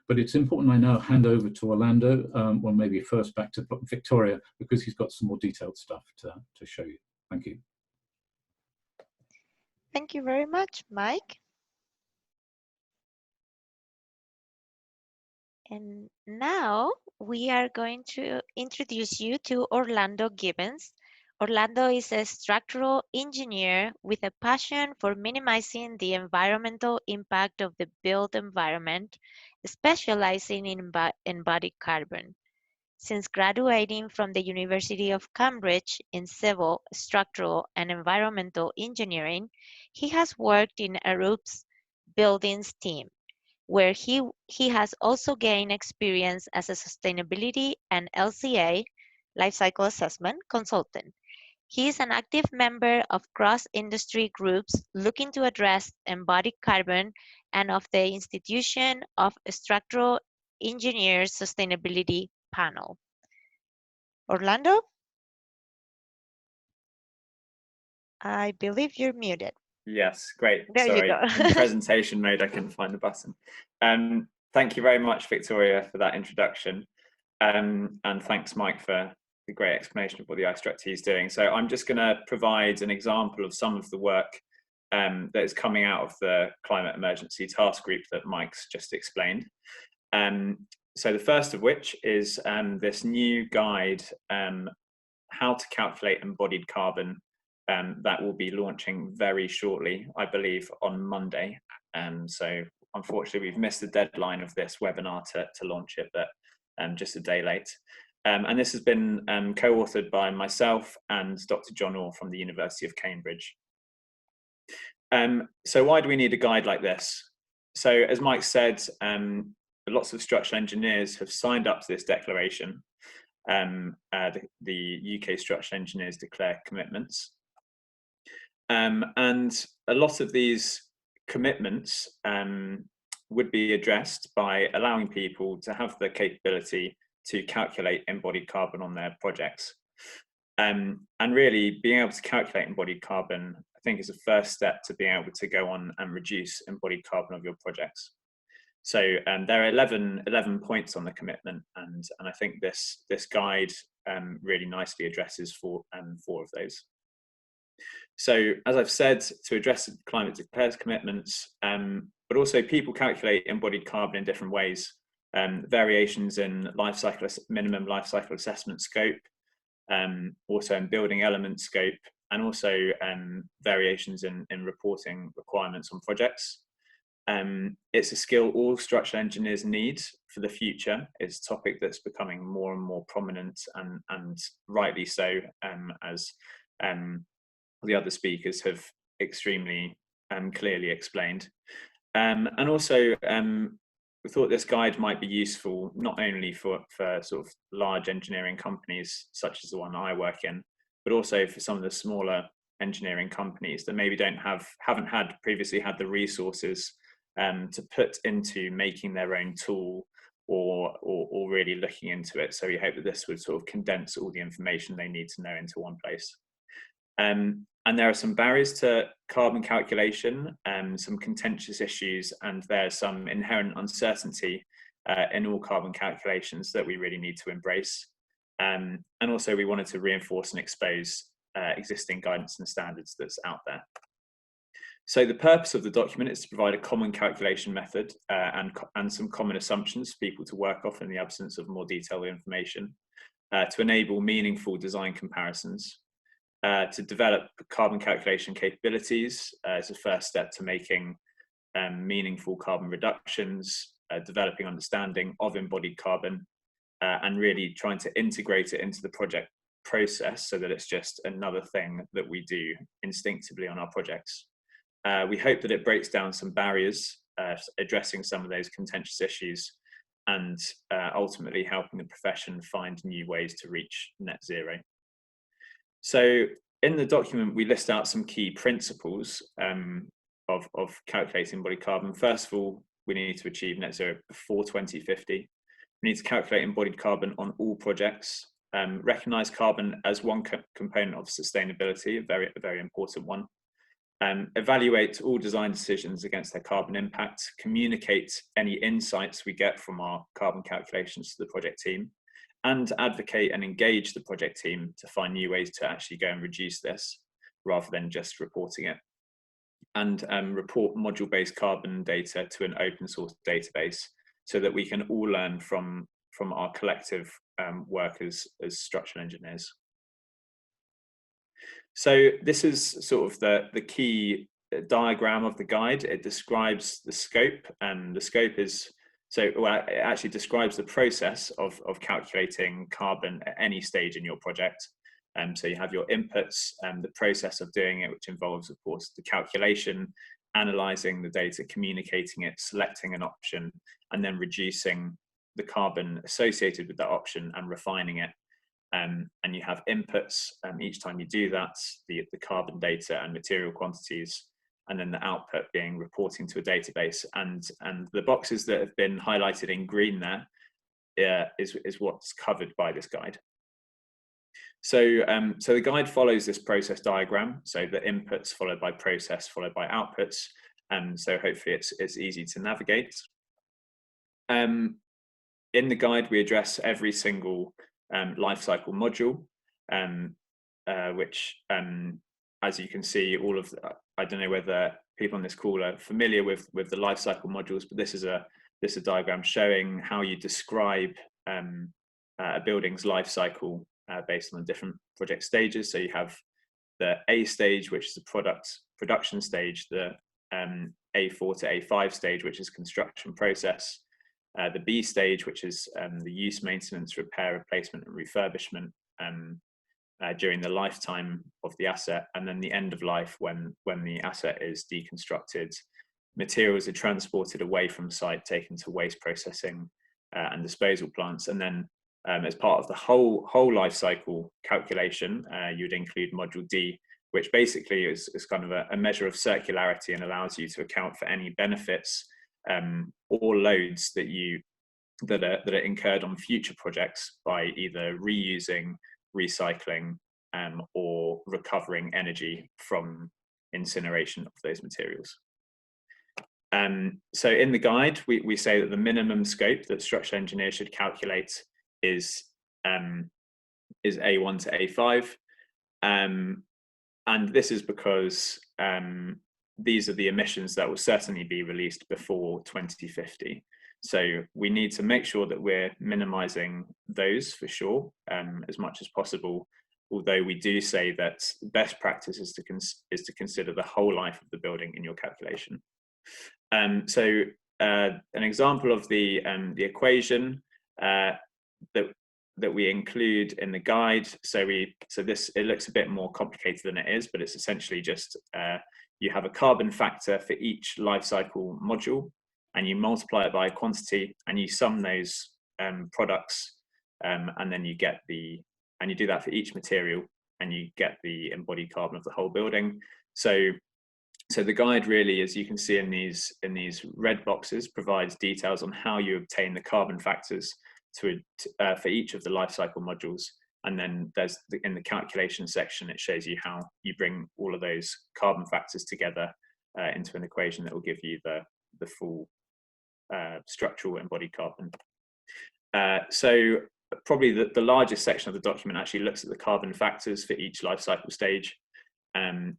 But it's important I now hand over to Orlando, well, maybe first back to Victoria, because he's got some more detailed stuff to show you. Thank you. Thank you very much, Mike. And now we are going to introduce you to Orlando Gibbons. Orlando is a structural engineer with a passion for minimizing the environmental impact of the built environment, specializing in embodied carbon. Since graduating from the University of Cambridge in civil, structural, and environmental engineering, he has worked in Arupe's buildings team, where he has also gained experience as a sustainability and LCA, life cycle assessment, consultant. He is an active member of cross-industry groups looking to address embodied carbon and of the Institution of Structural Engineers Sustainability Panel. Orlando? I believe you're muted. Yes, great. There Sorry, you go. in presentation mode, I couldn't find the button. Thank you very much, Victoria, for that introduction. And thanks, Mike, for the great explanation of what the IStructE is doing. So I'm just going to provide an example of some of the work that is coming out of the Climate Emergency Task Group that Mike's just explained. So the first of which is this new guide, how to calculate embodied carbon, that will be launching very shortly, I believe on Monday. So unfortunately, we've missed the deadline of this webinar to launch it, but just a day late. And this has been co-authored by myself and Dr. John Orr from the University of Cambridge. So why do we need a guide like this? So as Mike said, lots of structural engineers have signed up to this declaration. The UK Structural Engineers Declare Commitments. And a lot of these commitments would be addressed by allowing people to have the capability to calculate embodied carbon on their projects. And really being able to calculate embodied carbon, I think, is a first step to being able to go on and reduce embodied carbon of your projects. So there are 11 points on the commitment, and I think this guide really nicely addresses four of those. So as I've said, to address climate declares commitments, but also people calculate embodied carbon in different ways. Variations in minimum life cycle assessment scope, also in building element scope, and also variations in reporting requirements on projects. It's a skill all structural engineers need for the future. It's a topic that's becoming more and more prominent, and rightly so, as the other speakers have extremely clearly explained. And also, we thought this guide might be useful not only for sort of large engineering companies such as the one I work in, but also for some of the smaller engineering companies that maybe haven't previously had the resources to put into making their own tool or really looking into it. So we hope that this would sort of condense all the information they need to know into one place. And there are some barriers to carbon calculation, some contentious issues, and there's some inherent uncertainty in all carbon calculations that we really need to embrace. And also we wanted to reinforce and expose existing guidance and standards that's out there. So the purpose of the document is to provide a common calculation method and some common assumptions for people to work off in the absence of more detailed information, to enable meaningful design comparisons, to develop carbon calculation capabilities as a first step to making meaningful carbon reductions, developing understanding of embodied carbon, and really trying to integrate it into the project process so that it's just another thing that we do instinctively on our projects. We hope that it breaks down some barriers, addressing some of those contentious issues, and ultimately helping the profession find new ways to reach net zero. So in the document, we list out some key principles of calculating embodied carbon. First of all, we need to achieve net zero before 2050. We need to calculate embodied carbon on all projects, recognize carbon as one component of sustainability, a very important one. Evaluate all design decisions against their carbon impact, communicate any insights we get from our carbon calculations to the project team, and advocate and engage the project team to find new ways to actually go and reduce this rather than just reporting it. And report module-based carbon data to an open source database so that we can all learn from our collective work as structural engineers. So this is sort of the key diagram of the guide. It describes the scope, and the scope is, it actually describes the process of calculating carbon at any stage in your project. So you have your inputs and the process of doing it, which involves, of course, the calculation, analyzing the data, communicating it, selecting an option, and then reducing the carbon associated with that option and refining it. And you have inputs each time you do that, the carbon data and material quantities, and then the output being reporting to a database. And the boxes that have been highlighted in green there is what's covered by this guide. So, so the guide follows this process diagram. So the inputs followed by process followed by outputs. So hopefully it's easy to navigate. In the guide, we address every single life cycle module, which, as you can see, all of I don't know whether people on this call are familiar with the life cycle modules, but this is a diagram showing how you describe a building's life cycle based on the different project stages. So you have the A stage, which is the production stage, the A4 to A5 stage, which is construction process, the B stage, which is the use, maintenance, repair, replacement, and refurbishment during the lifetime of the asset, and then the end of life when the asset is deconstructed. Materials are transported away from site, taken to waste processing and disposal plants, and then as part of the whole life cycle calculation, you would include module D, which basically is kind of a measure of circularity and allows you to account for any benefits or loads that are incurred on future projects by either reusing, recycling, or recovering energy from incineration of those materials. So in the guide, we say that the minimum scope that structural engineers should calculate is A1 to A5. And this is because these are the emissions that will certainly be released before 2050. So we need to make sure that we're minimizing those for sure, as much as possible. Although we do say that best practice is to consider the whole life of the building in your calculation. So an example of the equation that we include in the guide. So it looks a bit more complicated than it is, but it's essentially just you have a carbon factor for each life cycle module, and you multiply it by a quantity, and you sum those products, and then you get and you do that for each material, and you get the embodied carbon of the whole building. So the guide really, as you can see in these red boxes, provides details on how you obtain the carbon factors for each of the life cycle modules. And then in the calculation section, it shows you how you bring all of those carbon factors together into an equation that will give you the full structural embodied carbon. So probably the largest section of the document actually looks at the carbon factors for each life cycle stage.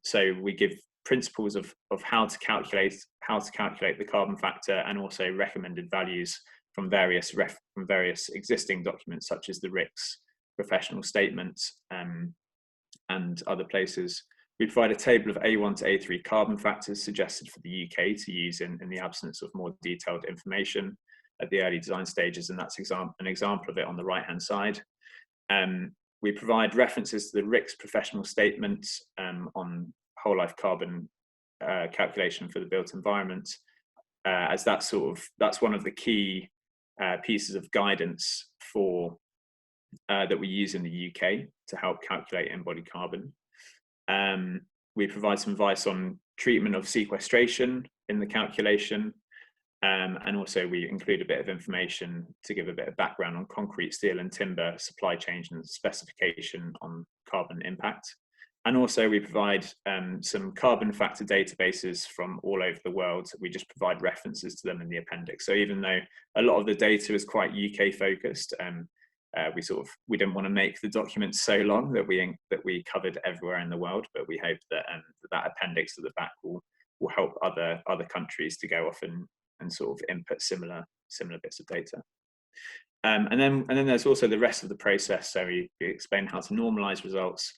So we give principles of how to calculate the carbon factor, and also recommended values from various existing documents such as the RICS professional statements and other places. We provide a table of A1 to A3 carbon factors suggested for the UK to use in the absence of more detailed information at the early design stages, and that's an example of it on the right hand side. We provide references to the RICS professional statements on whole life carbon calculation for the built environment, as that's one of the key pieces of guidance for that we use in the UK to help calculate embodied carbon. We provide some advice on treatment of sequestration in the calculation, and also we include a bit of information to give a bit of background on concrete, steel and timber supply chain and specification on carbon impact. And also we provide some carbon factor databases from all over the world. We just provide references to them in the appendix. So even though a lot of the data is quite UK focused, we didn't want to make the document so long that we covered everywhere in the world, but we hope that that appendix at the back will help other countries to go off and sort of input similar bits of data. And then there's also the rest of the process. So we explain how to normalize results.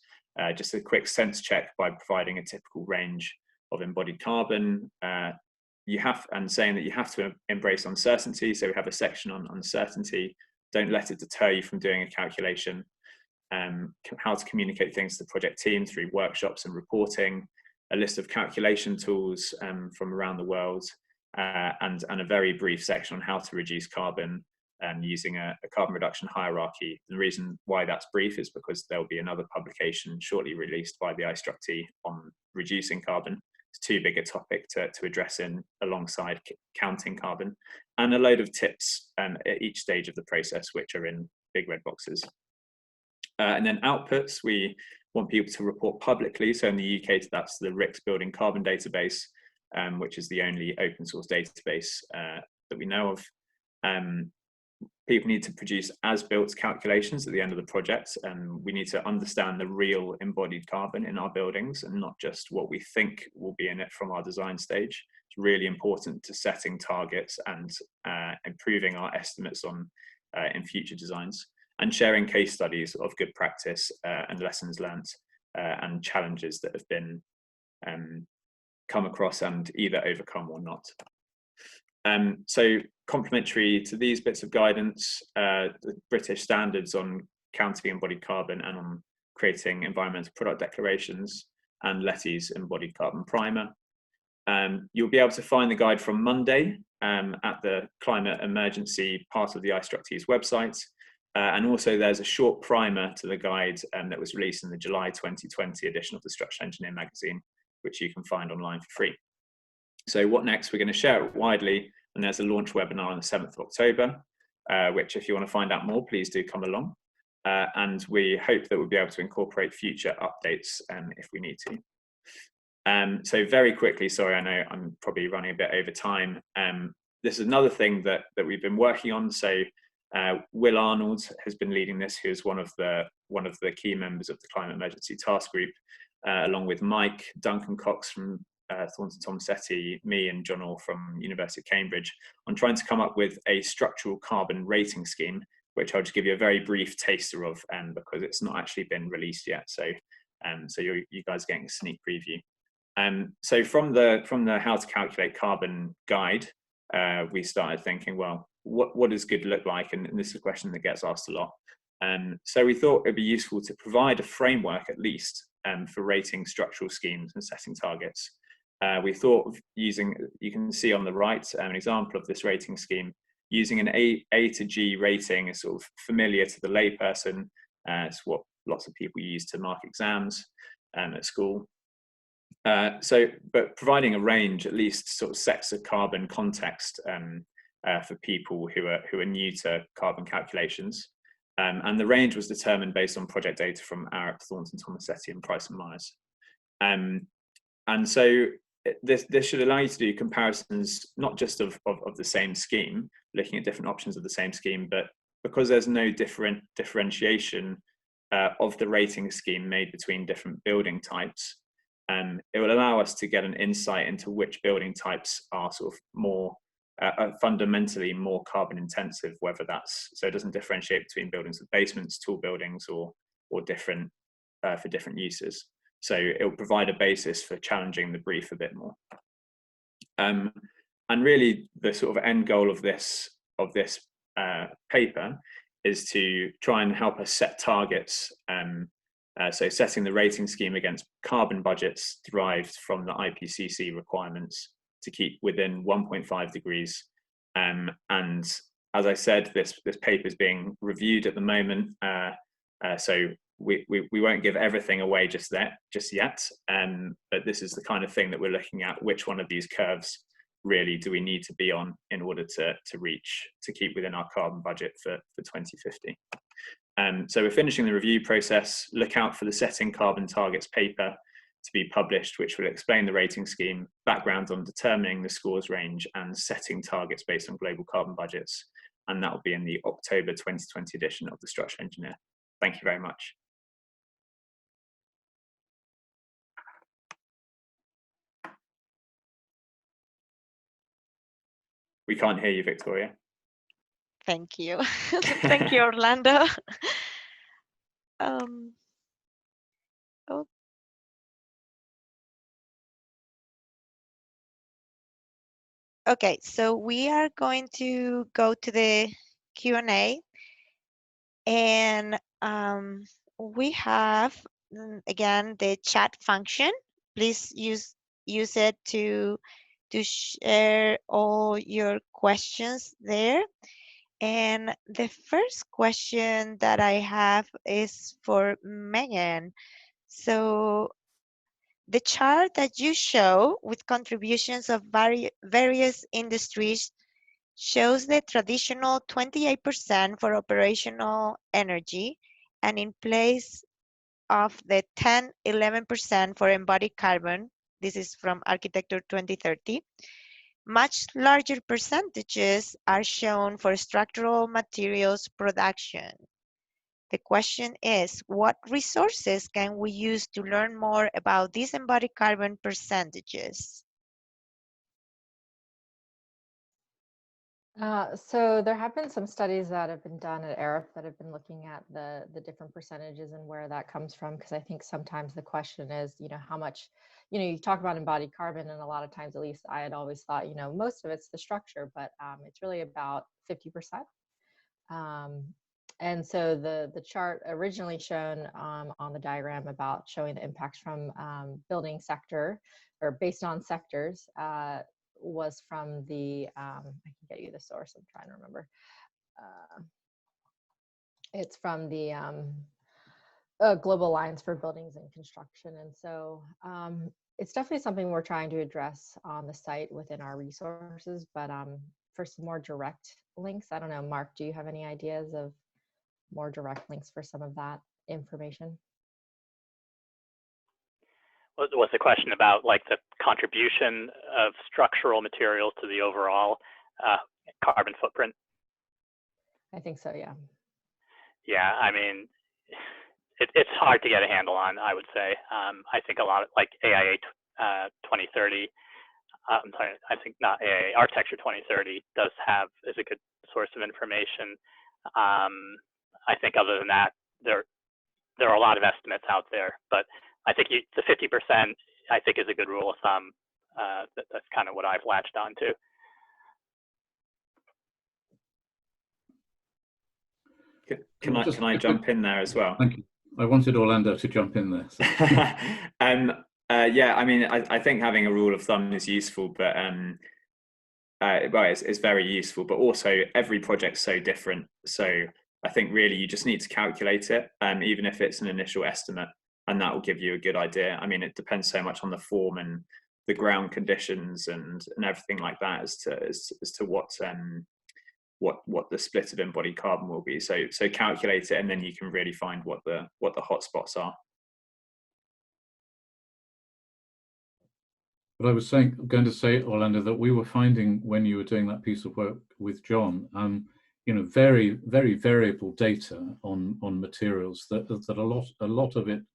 Just a quick sense check by providing a typical range of embodied carbon. And saying that you have to embrace uncertainty. So we have a section on uncertainty. Don't let it deter you from doing a calculation. How to communicate things to the project team through workshops and reporting. A list of calculation tools from around the world, and a very brief section on how to reduce carbon using a carbon reduction hierarchy. The reason why that's brief is because there'll be another publication shortly released by the IStructE on reducing carbon. It's too big a topic to address alongside counting carbon, and a load of tips at each stage of the process, which are in big red boxes. And then outputs, we want people to report publicly. So in the UK, that's the RICS Building Carbon Database, which is the only open source database that we know of. People need to produce as-built calculations at the end of the project, and we need to understand the real embodied carbon in our buildings and not just what we think will be in it from our design stage. It's really important to setting targets and improving our estimates in future designs, and sharing case studies of good practice and lessons learned and challenges that have been come across and either overcome or not. So complementary to these bits of guidance, the British standards on counting embodied carbon and on creating environmental product declarations, and Letty's embodied carbon primer. You'll be able to find the guide from Monday at the climate emergency part of the IStructE's website. And also there's a short primer to the guide that was released in the July 2020 edition of the Structural Engineer magazine, which you can find online for free. So what next? We're going to share it widely, and there's a launch webinar on the 7th of October, which if you want to find out more, please do come along. And we hope that we'll be able to incorporate future updates if we need to. So very quickly, sorry, I know I'm probably running a bit over time. This is another thing that we've been working on. So Will Arnold has been leading this, who is one of the key members of the Climate Emergency Task Group, along with Mike, Duncan Cox from Thornton Tomasetti, me and John Orr from University of Cambridge, on trying to come up with a structural carbon rating scheme, which I'll just give you a very brief taster of, because it's not actually been released yet. So, so you guys are getting a sneak preview. So from the How to Calculate Carbon guide, we started thinking, well, what does good look like? And this is a question that gets asked a lot. So we thought it'd be useful to provide a framework, at least, for rating structural schemes and setting targets. We thought of using, you can see on the right, an example of this rating scheme, using an A to G rating is sort of familiar to the layperson. It's what lots of people use to mark exams at school. But providing a range at least sort of sets a carbon context for people who are new to carbon calculations. And the range was determined based on project data from Arup, Thornton Tomasetti, and Price and Myers. And so this should allow you to do comparisons, not just of the same scheme, looking at different options of the same scheme, but because there's no differentiation of the rating scheme made between different building types, it will allow us to get an insight into which building types are sort of more fundamentally more carbon intensive, whether that's, so it doesn't differentiate between buildings with basements, tall buildings, or different for different uses. So it will provide a basis for challenging the brief a bit more. And really the sort of end goal of this paper is to try and help us set targets. So setting the rating scheme against carbon budgets derived from the IPCC requirements to keep within 1.5 degrees. And as I said, this paper is being reviewed at the moment. So we won't give everything away just yet. But this is the kind of thing that we're looking at. Which one of these curves really do we need to be on in order to keep within our carbon budget for 2050? So we're finishing the review process. Look out for the Setting Carbon Targets paper to be published, which will explain the rating scheme, background on determining the scores range, and setting targets based on global carbon budgets. And that will be in the October 2020 edition of the Structural Engineer. Thank you very much. We can't hear you, Victoria. Thank you. Thank you, Orlando. Oh. Okay, so we are going to go to the Q&A, and we have again the chat function. Please use it to share all your questions there. And the first question that I have is for Megan. So the chart that you show with contributions of various industries shows the traditional 28% for operational energy, and in place of the 10-11% for embodied carbon. This is from Architecture 2030. Much larger percentages are shown for structural materials production. The question is, what resources can we use to learn more about these embodied carbon percentages? So there have been some studies that have been done at ARUP that have been looking at the different percentages and where that comes from, because I think sometimes the question is, how much, you talk about embodied carbon, and a lot of times, at least I had always thought, most of it's the structure, but it's really about 50%. And so the chart originally shown on the diagram about showing the impacts from building sector, or based on sectors, was from the, I can get you the source, I'm trying to remember. It's from the Global Alliance for Buildings and Construction. And so it's definitely something we're trying to address on the site within our resources. But for some more direct links, I don't know, Mark, do you have any ideas of more direct links for some of that information? Was the question about like the contribution of structural materials to the overall carbon footprint? I think so, yeah. Yeah, I mean, it's hard to get a handle on, I would say. I think a lot of like AIA 2030, I'm sorry, I think not AIA, Architecture 2030 is a good source of information. I think other than that, there are a lot of estimates out there, but I think the 50% I think is a good rule of thumb. That's kind of what I've latched onto. Can I jump in there as well? Thank you. I wanted Orlando to jump in there. So. Yeah, I mean, I think having a rule of thumb is useful, but well, it's very useful, but also every project's so different. So I think really you just need to calculate it, even if it's an initial estimate, and that will give you a good idea. I mean, it depends so much on the form and the ground conditions and everything like that as to what the split of embodied carbon will be. So calculate it, and then you can really find what the hotspots are. But I was going to say, Orlando, that we were finding when you were doing that piece of work with John, you know, very, very variable data on materials. That a lot of it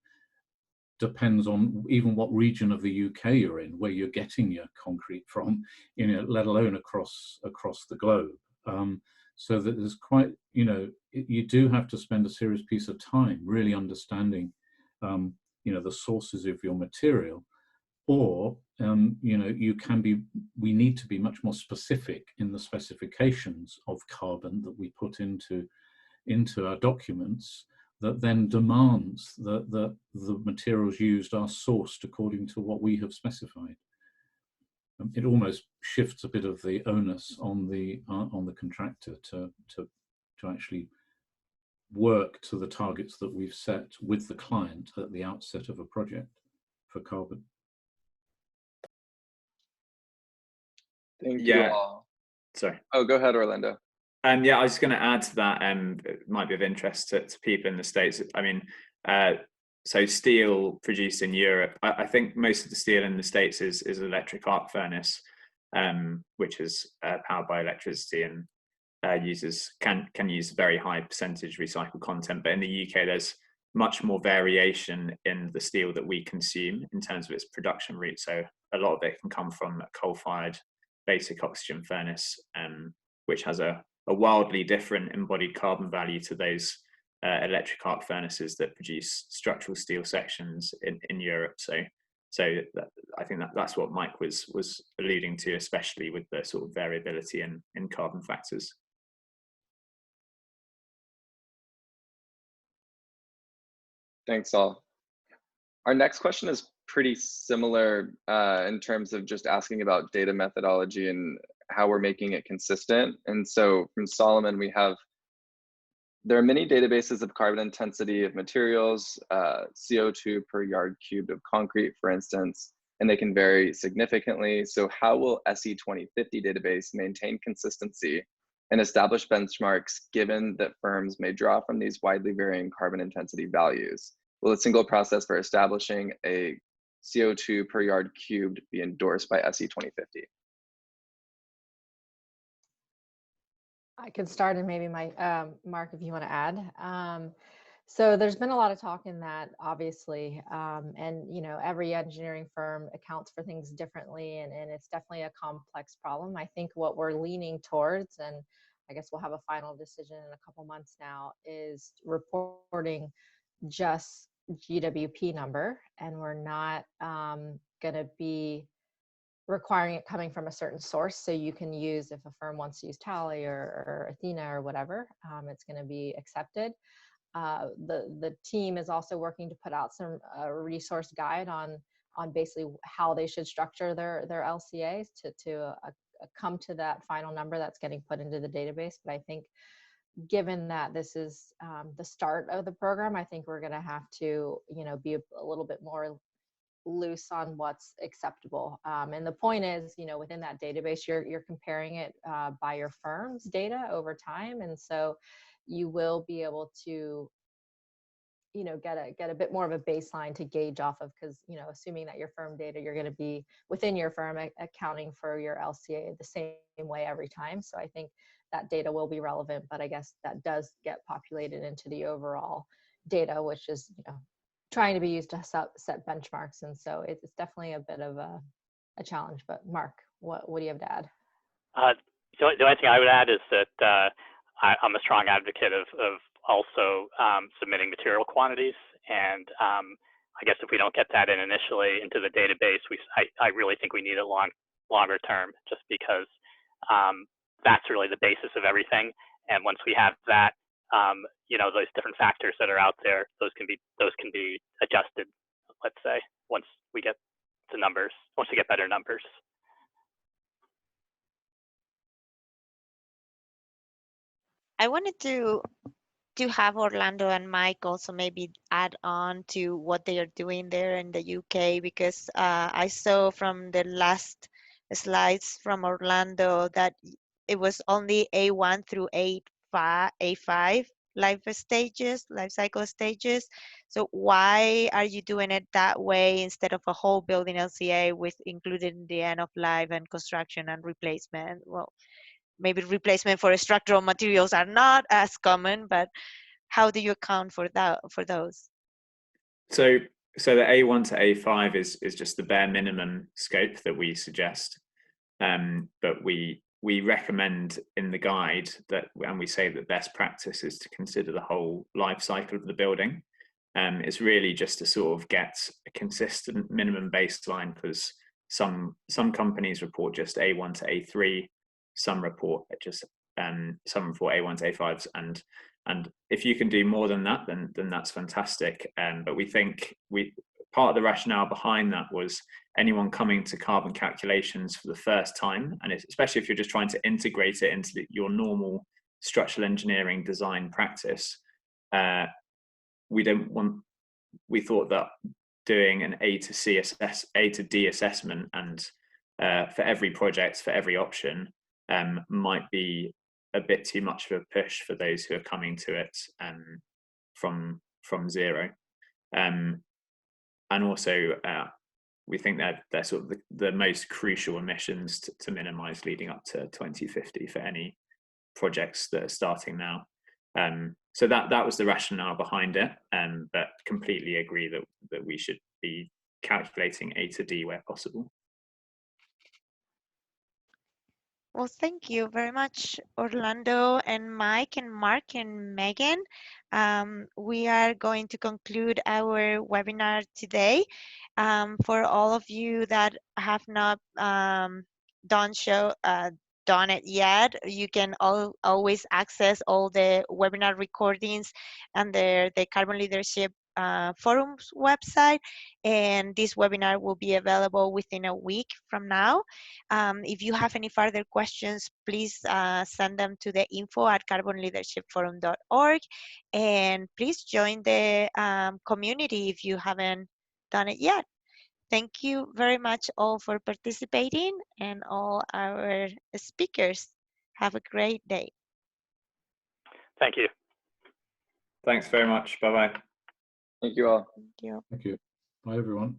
depends on even what region of the UK you're in, where you're getting your concrete from, you know, let alone across the globe. So that there's quite, you know, you do have to spend a serious piece of time really understanding, you know, the sources of your material, or you know, we need to be much more specific in the specifications of carbon that we put into our documents, that then demands that the materials used are sourced according to what we have specified. It almost shifts a bit of the onus on the contractor to actually work to the targets that we've set with the client at the outset of a project for carbon. Thank you all. Sorry. Oh, go ahead, Orlando. Yeah, I was going to add to that. It might be of interest to people in the States. I mean, so steel produced in Europe, I think most of the steel in the States is electric arc furnace, which is powered by electricity and can use very high percentage recycled content. But in the UK, there's much more variation in the steel that we consume in terms of its production route. So a lot of it can come from a coal-fired basic oxygen furnace, which has a wildly different embodied carbon value to those electric arc furnaces that produce structural steel sections in Europe. So I think that's what Mike was alluding to, especially with the sort of variability in carbon factors. Thanks all. Our next question is pretty similar in terms of just asking about data methodology and how we're making it consistent. And so from Solomon, there are many databases of carbon intensity of materials, CO2 per yard cubed of concrete, for instance, and they can vary significantly. So how will ASCE 2050 database maintain consistency and establish benchmarks given that firms may draw from these widely varying carbon intensity values? Will a single process for establishing a CO2 per yard cubed be endorsed by ASCE 2050? I could start, and maybe Mark, if you want to add. So there's been a lot of talk in that, obviously, and you know, every engineering firm accounts for things differently, and it's definitely a complex problem. I think what we're leaning towards, and I guess we'll have a final decision in a couple months now, is reporting just GWP number, and we're not going to be requiring it coming from a certain source. So you can use, if a firm wants to use Tally or Athena or whatever, it's going to be accepted. The team is also working to put out some resource guide on basically how they should structure their LCAs to come to that final number that's getting put into the database. But I think given that this is the start of the program, I think we're going to have to, be a little bit more loose on what's acceptable. And the point is, within that database, you're comparing it by your firm's data over time. And so you will be able to, get a bit more of a baseline to gauge off of, because, assuming that your firm data, you're going to be within your firm accounting for your LCA the same way every time. So I think that data will be relevant, but I guess that does get populated into the overall data, which is, trying to be used to set benchmarks. And so it's definitely a bit of a challenge. But Mark, what do you have to add? The only thing I would add is that I'm a strong advocate of also submitting material quantities. And I guess if we don't get that in initially into the database, I really think we need it longer term, just because that's really the basis of everything. And once we have that, those different factors that are out there, those can be adjusted, let's say, once we get the numbers, once we get better numbers. I wanted to have Orlando and Mike also maybe add on to what they are doing there in the UK, because I saw from the last slides from Orlando that it was only A1 through A5 life cycle stages. So why are you doing it that way instead of a whole building LCA with including the end of life and construction and replacement? Well, maybe replacement for structural materials are not as common, but how do you account for those? So the A1 to A5 is just the bare minimum scope that we suggest, but we recommend in the guide that, and we say that best practice is to consider the whole life cycle of the building. It's really just to sort of get a consistent minimum baseline, because some companies report just A1 to A3, some report just some report A1 to A5s, and if you can do more than that, then that's fantastic. But we think part of the rationale behind that was anyone coming to carbon calculations for the first time, and especially if you're just trying to integrate it into your normal structural engineering design practice, we thought that doing an A to D assessment, and for every project, for every option, might be a bit too much of a push for those who are coming to it from zero. And also we think that they're sort of the most crucial emissions to minimize leading up to 2050 for any projects that are starting now. So that was the rationale behind it, but completely agree that we should be calculating A to D where possible. Well, thank you very much, Orlando and Mike and Mark and Megan. We are going to conclude our webinar today. For all of you that have not done it yet, you can always access all the webinar recordings under the Carbon Leadership Forum's website, and this webinar will be available within a week from now. If you have any further questions, please send them to the info@carbonleadershipforum.org, and please join the community if you haven't done it yet. Thank you very much all for participating, and all our speakers. Have a great day. Thank you. Thanks very much. Bye-bye. Thank you all. Thank you. Thank you. Bye, everyone.